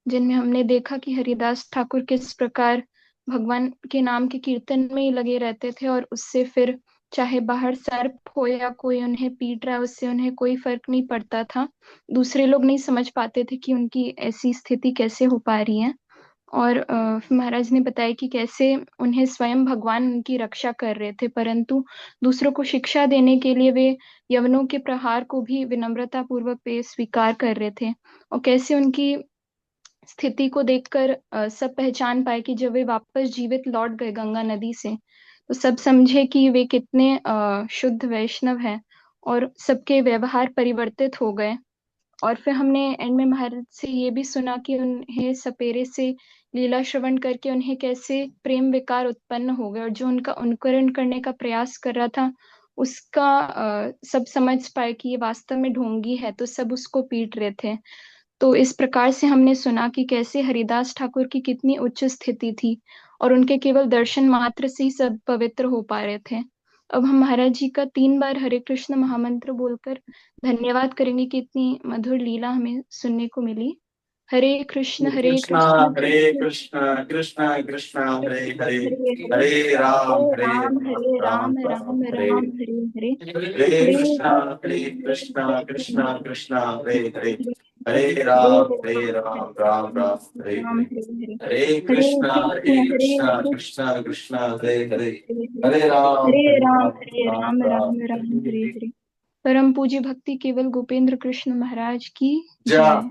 जिनमें हमने देखा कि हरिदास ठाकुर किस प्रकार भगवान के नाम के कीर्तन में ही लगे रहते थे, और उससे फिर चाहे बाहर सर्प हो या कोई उन्हें पीट रहा है, उससे उन्हें कोई फर्क नहीं पड़ता था। दूसरे लोग नहीं समझ पाते थे कि उनकी ऐसी स्थिति कैसे हो पा रही है। और महाराज ने बताया कि कैसे उन्हें स्वयं भगवान उनकी रक्षा कर रहे थे, परंतु दूसरों को शिक्षा देने के लिए वे यवनों के प्रहार को भी विनम्रता पूर्वक वे स्वीकार कर रहे थे। और कैसे उनकी स्थिति को देखकर सब पहचान पाए कि जब वे वापस जीवित लौट गए गंगा नदी से, तो सब समझे कि वे कितने शुद्ध वैष्णव हैं, और सबके व्यवहार परिवर्तित हो गए। और फिर हमने एंड में महाराज से ये भी सुना कि उन्हें सपेरे से लीला श्रवण करके उन्हें कैसे प्रेम विकार उत्पन्न हो गए, और जो उनका अनुकरण करने का प्रयास कर रहा था उसका सब समझ पाए कि ये वास्तव में ढोंगी है, तो सब उसको पीट रहे थे। तो इस प्रकार से हमने सुना कि कैसे हरिदास ठाकुर की कितनी उच्च स्थिति थी, और उनके केवल दर्शन मात्र से ही सब पवित्र हो पा रहे थे। अब हम महाराज जी का 3 बार हरे कृष्ण महामंत्र बोलकर धन्यवाद करेंगे कि इतनी मधुर लीला हमें सुनने को मिली। हरे कृष्ण कृष्णा हरे हरे कृष्ण कृष्ण कृष्ण कृष्ण हरे हरे हरे हरे हरे हरे राम राम राम राम राम हरे राम हरे हरे हरे हरे हरे कृष्ण कृष्ण कृष्ण कृष्ण हरे हरे हरे हरे राम राम राम हरे राम हरे हरे हरे हरे हरे कृष्ण कृष्ण कृष्ण कृष्ण हरे हरे हरे हरे हरे हरे राम राम राम राम हरे हरे। परम पूज्य भक्ति केवल गोपेंद्र कृष्ण महाराज की जय जय।